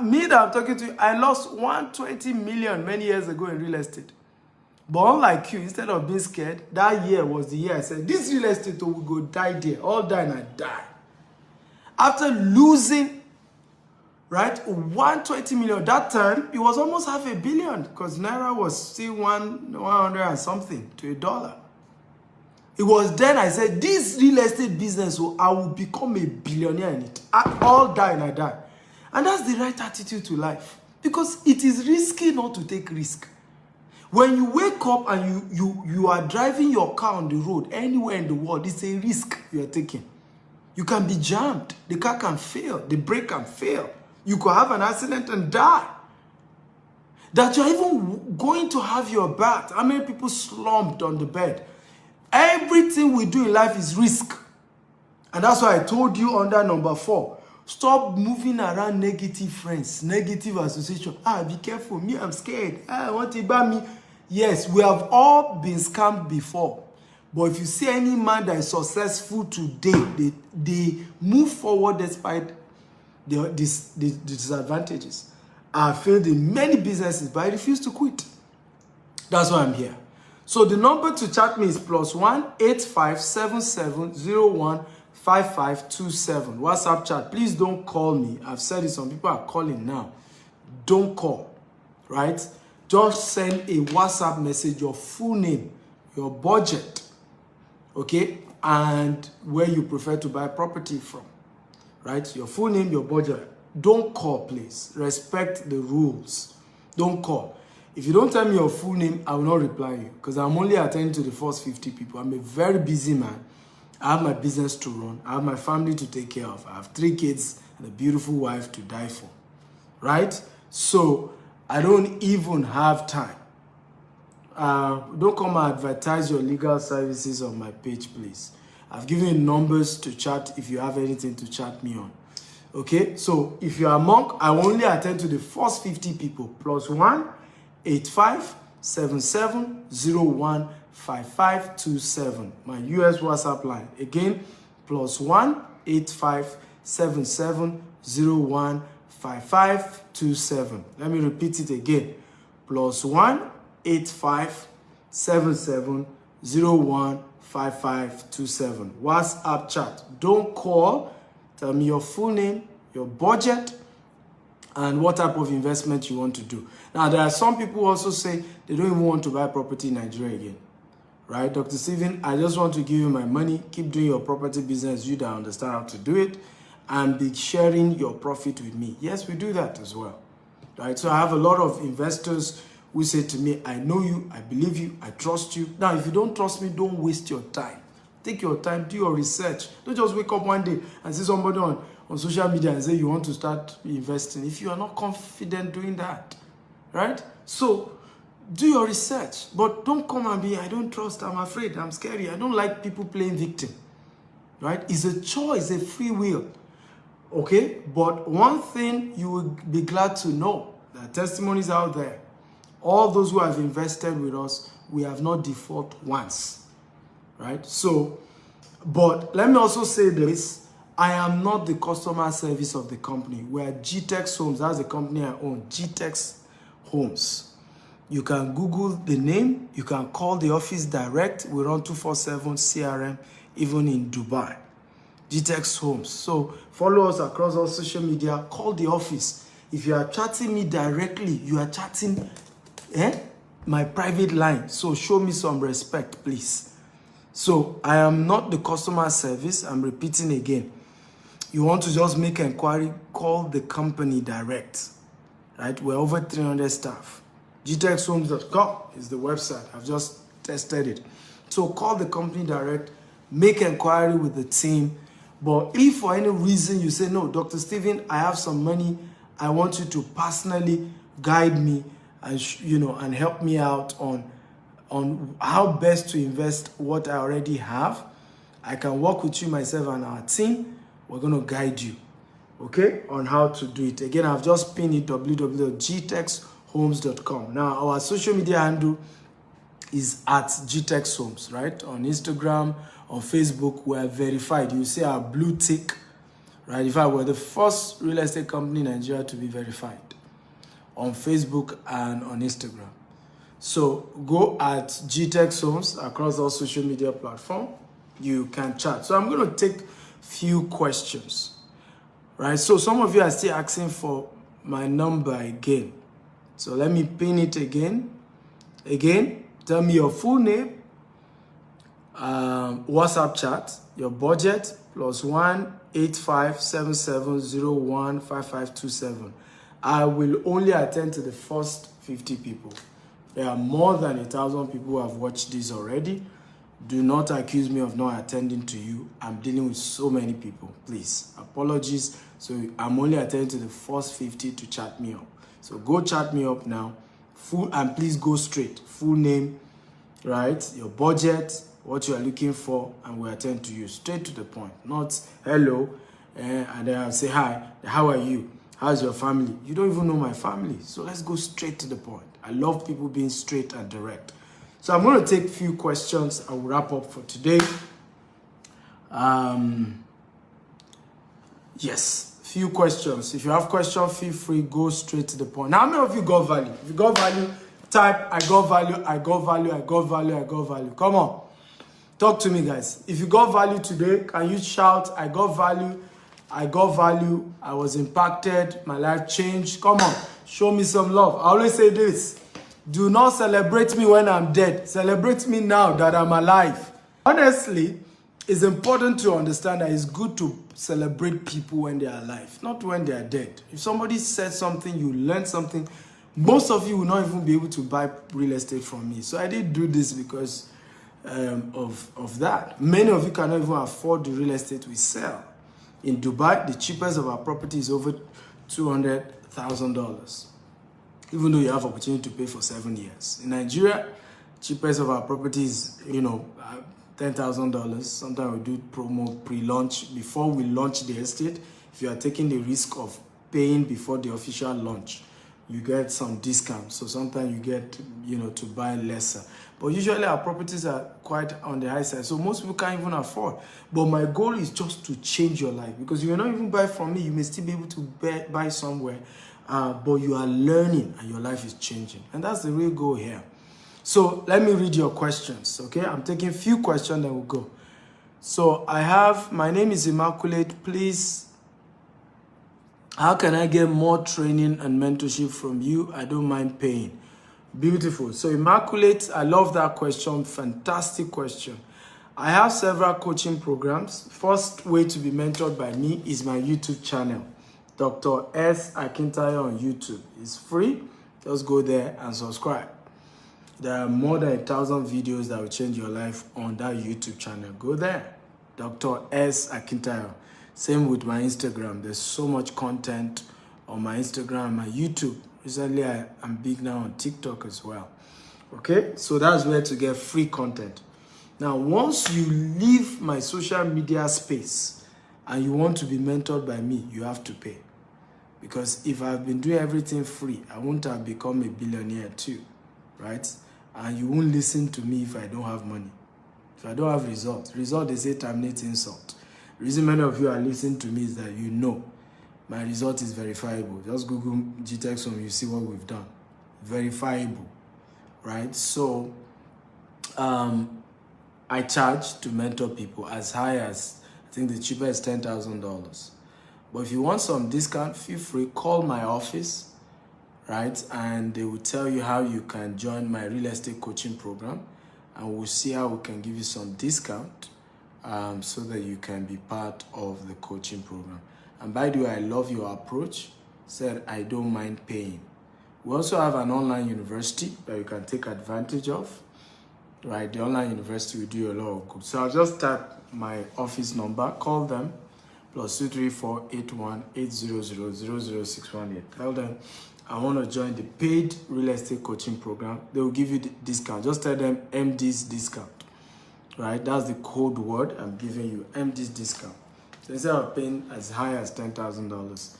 Speaker 1: Me that I'm talking to you, I lost 120 million many years ago in real estate. But unlike you, instead of being scared, that year was the year I said, this real estate will go die there. All die and I die. After losing, right, 120 million, that time, it was almost $500 million because Naira was still 100 and something to $1. It was then I said, this real estate business, I will become a billionaire in it. I all die and I die. And that's the right attitude to life. Because it is risky not to take risk. When you wake up and you are driving your car on the road anywhere in the world, it's a risk you are taking. You can be jammed. The car can fail. The brake can fail. You could have an accident and die. That you're even going to have your bath. How many people slumped on the bed? Everything we do in life is risk. And that's why I told you under number 4, stop moving around negative friends, negative association. Be careful. Me, I'm scared. I want to buy me. Yes, we have all been scammed before. But if you see any man that is successful today, they move forward despite the disadvantages. I failed in many businesses, but I refuse to quit. That's why I'm here. So the number to chat me is +1 857701 5527. WhatsApp chat. Please don't call me. I've said it. Some people are calling now. Don't call, right? Just send a WhatsApp message, your full name, your budget, okay, and where you prefer to buy property from, right? Your full name, your budget. Don't call, please. Respect the rules. Don't call. If you don't tell me your full name, I will not reply you because I'm only attending to the first 50 people. I'm a very busy man. I have my business to run. I have my family to take care of. I have 3 kids and a beautiful wife to die for, right? So I don't even have time. Don't come and advertise your legal services on my page, please. I've given you numbers to chat if you have anything to chat me on. Okay, so if you are monk, I will only attend to the first 50 people. +1 857701 5527. My US WhatsApp line. Again, +1 857701 5527. Let me repeat it again. +1 8577 01 5527. WhatsApp chat. Don't call. Tell me your full name, your budget, and what type of investment you want to do. Now, there are some people who also say they don't even want to buy property in Nigeria again. Right? Dr. Stephen, I just want to give you my money. Keep doing your property business. You don't understand how to do it. And be sharing your profit with me. Yes, we do that as well. Right? So I have a lot of investors who say to me, I know you, I believe you, I trust you. Now, if you don't trust me, don't waste your time. Take your time, do your research. Don't just wake up one day and see somebody on social media and say you want to start investing. If you are not confident doing that, right? So do your research, but don't come and be, I don't trust, I'm afraid, I'm scary. I don't like people playing victim, right? It's a choice, a free will, okay? But one thing you will be glad to know, there are testimonies out there. All those who have invested with us, we have not defaulted once, right? So, but let me also say this, I am not the customer service of the company. We are GTEX Homes, that's the company I own, GTEX Homes. You can Google the name, you can call the office direct. We run 247 CRM, even in Dubai. GTEX Homes. So follow us across all social media, call the office. If you are chatting me directly, you are chatting my private line. So show me some respect, please. So I am not the customer service. I'm repeating again. You want to just make an inquiry, call the company direct. Right? We're over 300 staff. GTEXHomes.com is the website. I've just tested it. So call the company direct, make inquiry with the team. But if for any reason you say, no, Dr. Stephen, I have some money, I want you to personally guide me and and help me out on how best to invest what I already have, I can work with you, myself, and our team. We're going to guide you, okay, on how to do it. Again, I've just pinned it, www.gtexhomes.com. Now, our social media handle is at GTEX Homes, right? On Instagram, on Facebook, we're verified. You see our blue tick, right? In fact, we're the first real estate company in Nigeria to be verified on Facebook and on Instagram. So go at GTEX Homes across all social media platforms. You can chat. So I'm going to take few questions, right? So some of you are still asking for my number again. So let me pin it again. Again, tell me your full name, WhatsApp chat, your budget, +1 8577 01 5527. I will only attend to the first 50 people. There are more than 1,000 people who have watched this already. Do not accuse me of not attending to you. I'm dealing with so many people. Please, apologies. So I'm only attending to the first 50 to chat me up. So go chat me up now. And please go straight. Full name, right? Your budget, what you are looking for, and we'll attend to you. Straight to the point. Not hello, and then I'll say hi. How are you? How's your family? You don't even know my family. So let's go straight to the point. I love people being straight and direct. So I'm going to take a few questions. I will wrap up for today. Yes, few questions. If you have questions, feel free, go straight to the point. Now, how many of you got value? If you got value, type, I got value, I got value, I got value, I got value. Come on. Talk to me, guys. If you got value today, can you shout, I got value, I got value, I was impacted, my life changed. Come on, show me some love. I always say this, do not celebrate me when I'm dead. Celebrate me now that I'm alive. Honestly, it's important to understand that it's good to celebrate people when they are alive, not when they are dead. If somebody said something, you learned something, most of you will not even be able to buy real estate from me. So I did do this because of that. Many of you cannot even afford the real estate we sell. In Dubai, the cheapest of our property is over $200,000, even though you have opportunity to pay for 7 years. In Nigeria, cheapest of our property is, $10,000. Sometimes we do promo pre-launch before we launch the estate. If you are taking the risk of paying before the official launch, you get some discounts. So sometimes you get, to buy lesser. But usually our properties are quite on the high side. So most people can't even afford. But my goal is just to change your life. Because you will not even buy from me. You may still be able to buy somewhere. But you are learning and your life is changing. And that's the real goal here. So let me read your questions, okay? I'm taking a few questions and we'll go. So my name is Immaculate. Please, how can I get more training and mentorship from you? I don't mind paying. Beautiful. So Immaculate, I love that question. Fantastic question. I have several coaching programs. First way to be mentored by me is my YouTube channel, Dr. S. Akintayo on YouTube. It's free. Just go there and subscribe. There are more than 1,000 videos that will change your life on that YouTube channel. Go there, Dr. S. Akintayo. Same with my Instagram. There's so much content on my Instagram, my YouTube. Recently, I'm big now on TikTok as well. Okay, so that's where to get free content. Now, once you leave my social media space and you want to be mentored by me, you have to pay. Because if I've been doing everything free, I wouldn't have become a billionaire too, right? And you won't listen to me if I don't have money. If I don't have results. Result, they say terminate insult. The reason many of you are listening to me is that you know my result is verifiable. Just Google GTEx Home, you see what we've done. Verifiable, right? So, I charge to mentor people as high as, I think the cheapest is $10,000. But if you want some discount, feel free, call my office, right? And they will tell you how you can join my real estate coaching program. And we'll see how we can give you some discount so that you can be part of the coaching program. And by the way, I love your approach. Said, I don't mind paying. We also have an online university that you can take advantage of. Right, the online university will do you a lot of good. So I'll just type my office number, call them, +234 81 800 000618. Tell them I want to join the paid real estate coaching program. They will give you the discount. Just tell them MD's discount. Right, that's the code word I'm giving you, MD's discount. So instead of paying as high as $10,000,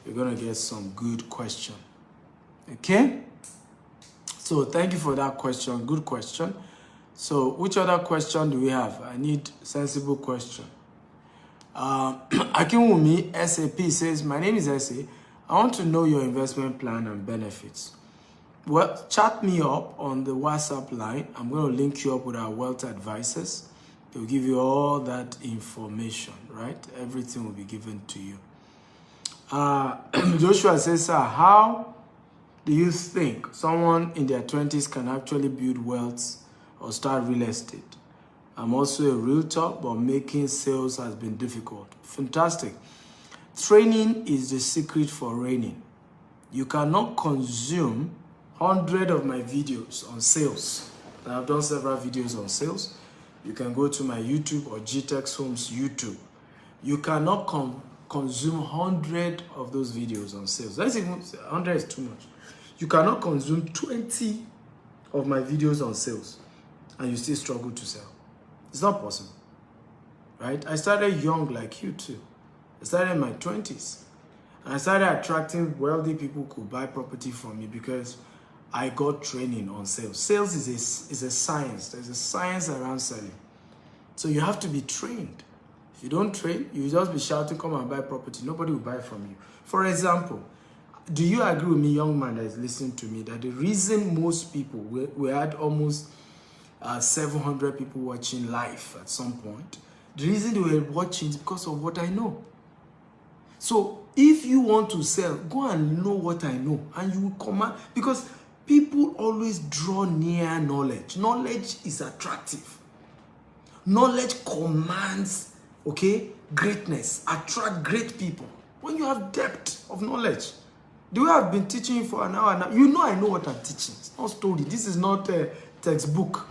Speaker 1: you're gonna get some good question. Okay? So thank you for that question. Good question. So which other question do we have? I need sensible question. Akinwumi SAP says, my name is SA. I want to know your investment plan and benefits. Well, chat me up on the WhatsApp line. I'm going to link you up with our wealth advisors. They'll give you all that information, right? Everything will be given to you. Joshua says, sir, how do you think someone in their 20s can actually build wealth or start real estate? I'm also a realtor, but making sales has been difficult. Fantastic. Training is the secret for reigning. You cannot consume 100 of my videos on sales. And I've done several videos on sales. You can go to my YouTube or GTEx Homes YouTube. You cannot consume 100 of those videos on sales. Let's even 100 is too much. You cannot consume 20 of my videos on sales and you still struggle to sell. It's not possible, right? I started young like you too. I started in my 20s. And I started attracting wealthy people who could buy property from me because I got training on sales. Sales is a science. There's a science around selling. So you have to be trained. If you don't train, you just be shouting, come and buy property. Nobody will buy from you. For example, do you agree with me, young man that is listening to me, that the reason most people, we had almost 700 people watching live at some point, the reason they were watching is because of what I know. So if you want to sell, go and know what I know, and you will command, because people always draw near knowledge. Knowledge is attractive. Knowledge commands, okay, greatness, attract great people. When you have depth of knowledge, the way I've been teaching you for an hour now, you know I know what I'm teaching. It's not story. This is not a textbook.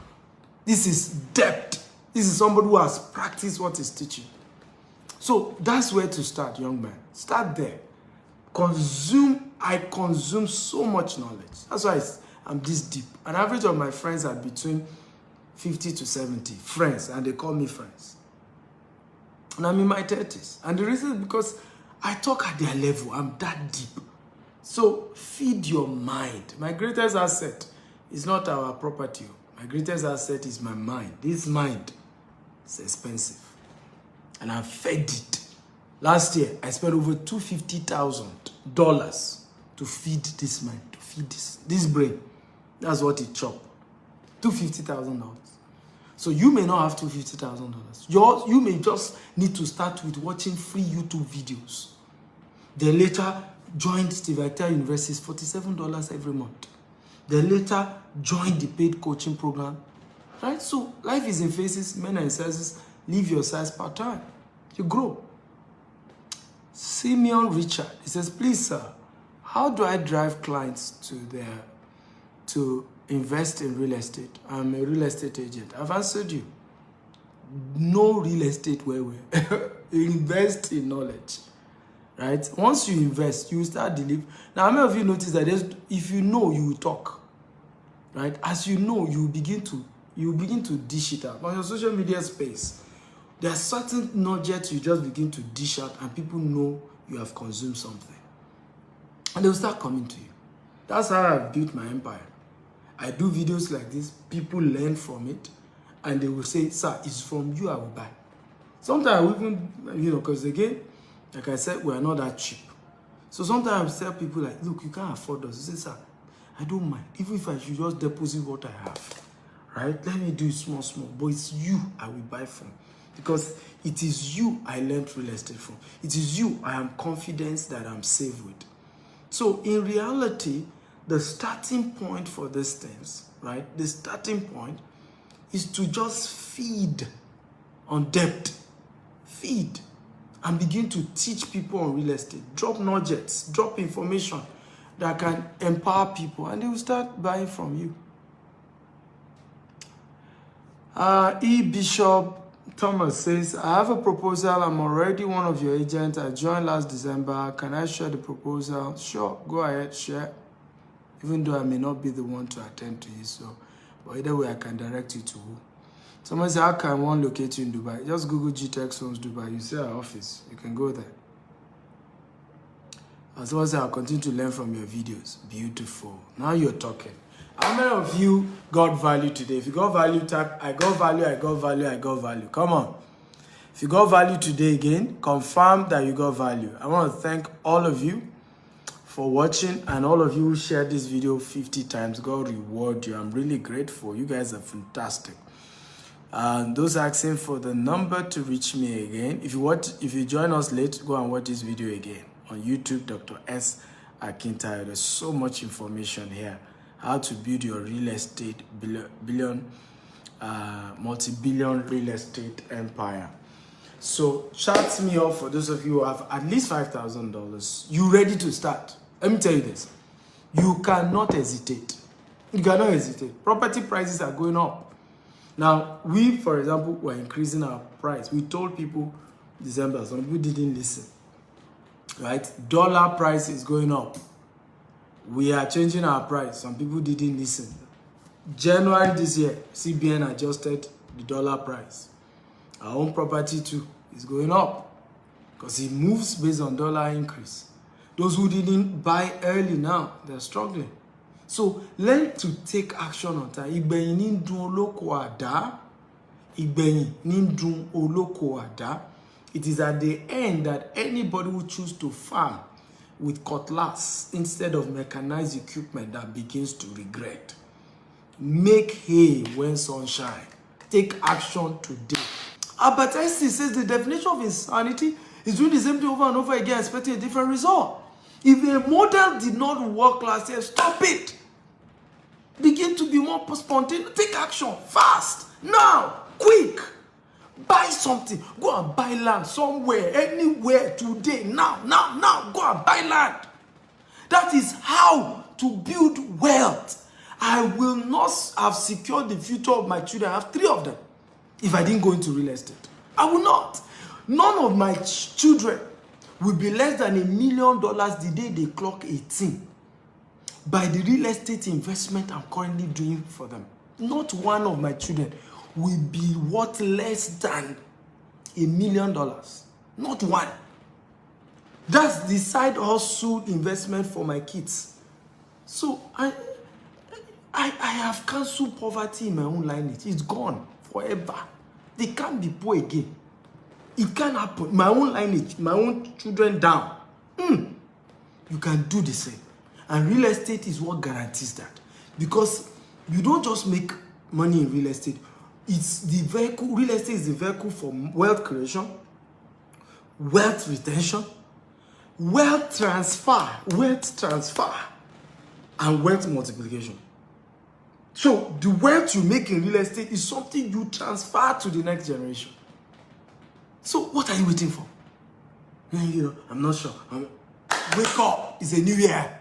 Speaker 1: This is depth. This is somebody who has practiced what he's teaching. So that's where to start, young man. Start there. I consume so much knowledge. That's why I'm this deep. An average of my friends are between 50 to 70 friends, and they call me friends. And I'm in my 30s. And the reason is because I talk at their level. I'm that deep. So feed your mind. My greatest asset is not our property. My greatest asset is my mind. This mind is expensive. And I fed it. Last year, I spent over $250,000 to feed this mind, to feed this brain. That's what it chopped. $250,000. So you may not have $250,000. You may just need to start with watching free YouTube videos. Then later joined Steve Victor University's $47 every month. Then later joined the paid coaching program. Right? So life is in phases, men are in sizes. Live your size part time. You grow. Simeon Richard, he says, please sir, how do I drive clients to invest in real estate? I'm a real estate agent. I've answered you. No real estate where invest in knowledge. Right? Once you invest, you start delivering. Now, how many of you notice that if you know, you will talk. Right? As you know, you begin to dish it out. On your social media space, there are certain nuggets you just begin to dish out and people know you have consumed something. And they will start coming to you. That's how I've built my empire. I do videos like this, people learn from it, and they will say, sir, it's from you I will buy. Sometimes I even, because again, like I said, we are not that cheap. So sometimes I tell people like, look, you can't afford us. They say, sir, I don't mind. Even if I should just deposit what I have, right? Let me do it small, but it's you I will buy from. Because it is you I learned real estate from. It is you I am confident that I'm safe with. So in reality, the starting point for these things, right? The starting point is to just feed on depth. Feed. And begin to teach people on real estate. Drop nuggets, drop information that can empower people, and they will start buying from you. Bishop Thomas says, I have a proposal. I'm already one of your agents. I joined last December. Can I share the proposal? Sure, go ahead, share. Even though I may not be the one to attend to it, but either way I can direct you to who. Someone says, how can one locate you in Dubai? Just Google GTEX Homes Dubai. You see our office. You can go there. And someone says, I'll continue to learn from your videos. Beautiful. Now you're talking. How many of you got value today? If you got value, tap, I got value, I got value, I got value. Come on. If you got value today again, confirm that you got value. I want to thank all of you for watching, and all of you who shared this video 50 times. God reward you. I'm really grateful. You guys are fantastic. Those asking for the number to reach me again. If you join us late, go and watch this video again on YouTube, Dr. S. Akintayo. There's so much information here. How to build your real estate multi-billion real estate empire. So chat me up for those of you who have at least $5,000. You ready to start? Let me tell you this. You cannot hesitate. You cannot hesitate. Property prices are going up. Now, we, for example, were increasing our price. We told people December, some people didn't listen. Right? Dollar price is going up. We are changing our price. Some people didn't listen. January this year, CBN adjusted the dollar price. Our own property too is going up because it moves based on dollar increase. Those who didn't buy early now, they're struggling. So learn to take action on time. Ìgbẹ̀yìn ní dùn olóko àdá. Ìgbẹ̀yìn ní dùn olóko àdá. It is at the end that anybody who chooses to farm with cutlass instead of mechanized equipment that begins to regret. Make hay when sun shines. Take action today. Albert Einstein says the definition of insanity is doing the same thing over and over again, expecting a different result. If a model did not work last year, stop it. Begin to be more spontaneous. Take action fast, now, quick. Buy something. Go and buy land somewhere, anywhere, today, now. Go and buy land. That is how to build wealth. I will not have secured the future of my children. I have 3 of them. If I didn't go into real estate, I will not. None of my children will be less than $1 million the day they clock 18 by the real estate investment I'm currently doing for them. Not one of my children will be worth less than $1 million. Not one. That's the side hustle investment for my kids. So I have cancelled poverty in my own lineage. It's gone forever. They can't be poor again. It can't happen. My own lineage, my own children down. You can do the same. And real estate is what guarantees that. Because you don't just make money in real estate. It's the vehicle. Real estate is the vehicle for wealth creation, wealth retention, wealth transfer, and wealth multiplication. So the wealth you make in real estate is something you transfer to the next generation. So what are you waiting for? I'm not sure. Wake up. It's a new year.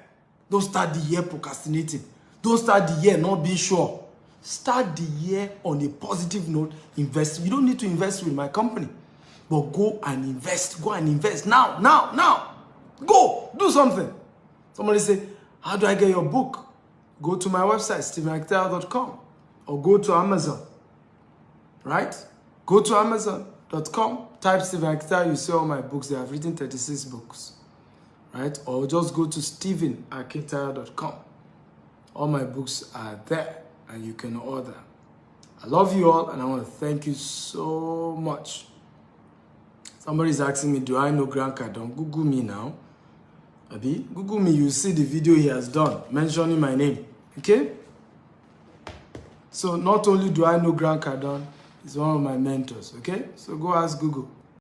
Speaker 1: Don't start the year procrastinating. Don't start the year not being sure. Start the year on a positive note. Invest. You don't need to invest with my company. But go and invest. Go and invest. Now. Go. Do something. Somebody say, how do I get your book? Go to my website, stephenactel.com. Or go to Amazon. Right? Go to Amazon.com. Type Stephen Actel. You see all my books. They have written 36 books. Right? Or just go to stephenactel.com. All my books are there. And you can order. I love you all. And I want to thank you so much. Somebody's asking me, do I know Grant Cardone? Google me now. Abi, Google me, you see the video he has done, mentioning my name. Okay? So not only do I know Grant Cardone, he's one of my mentors. Okay? So go ask Google.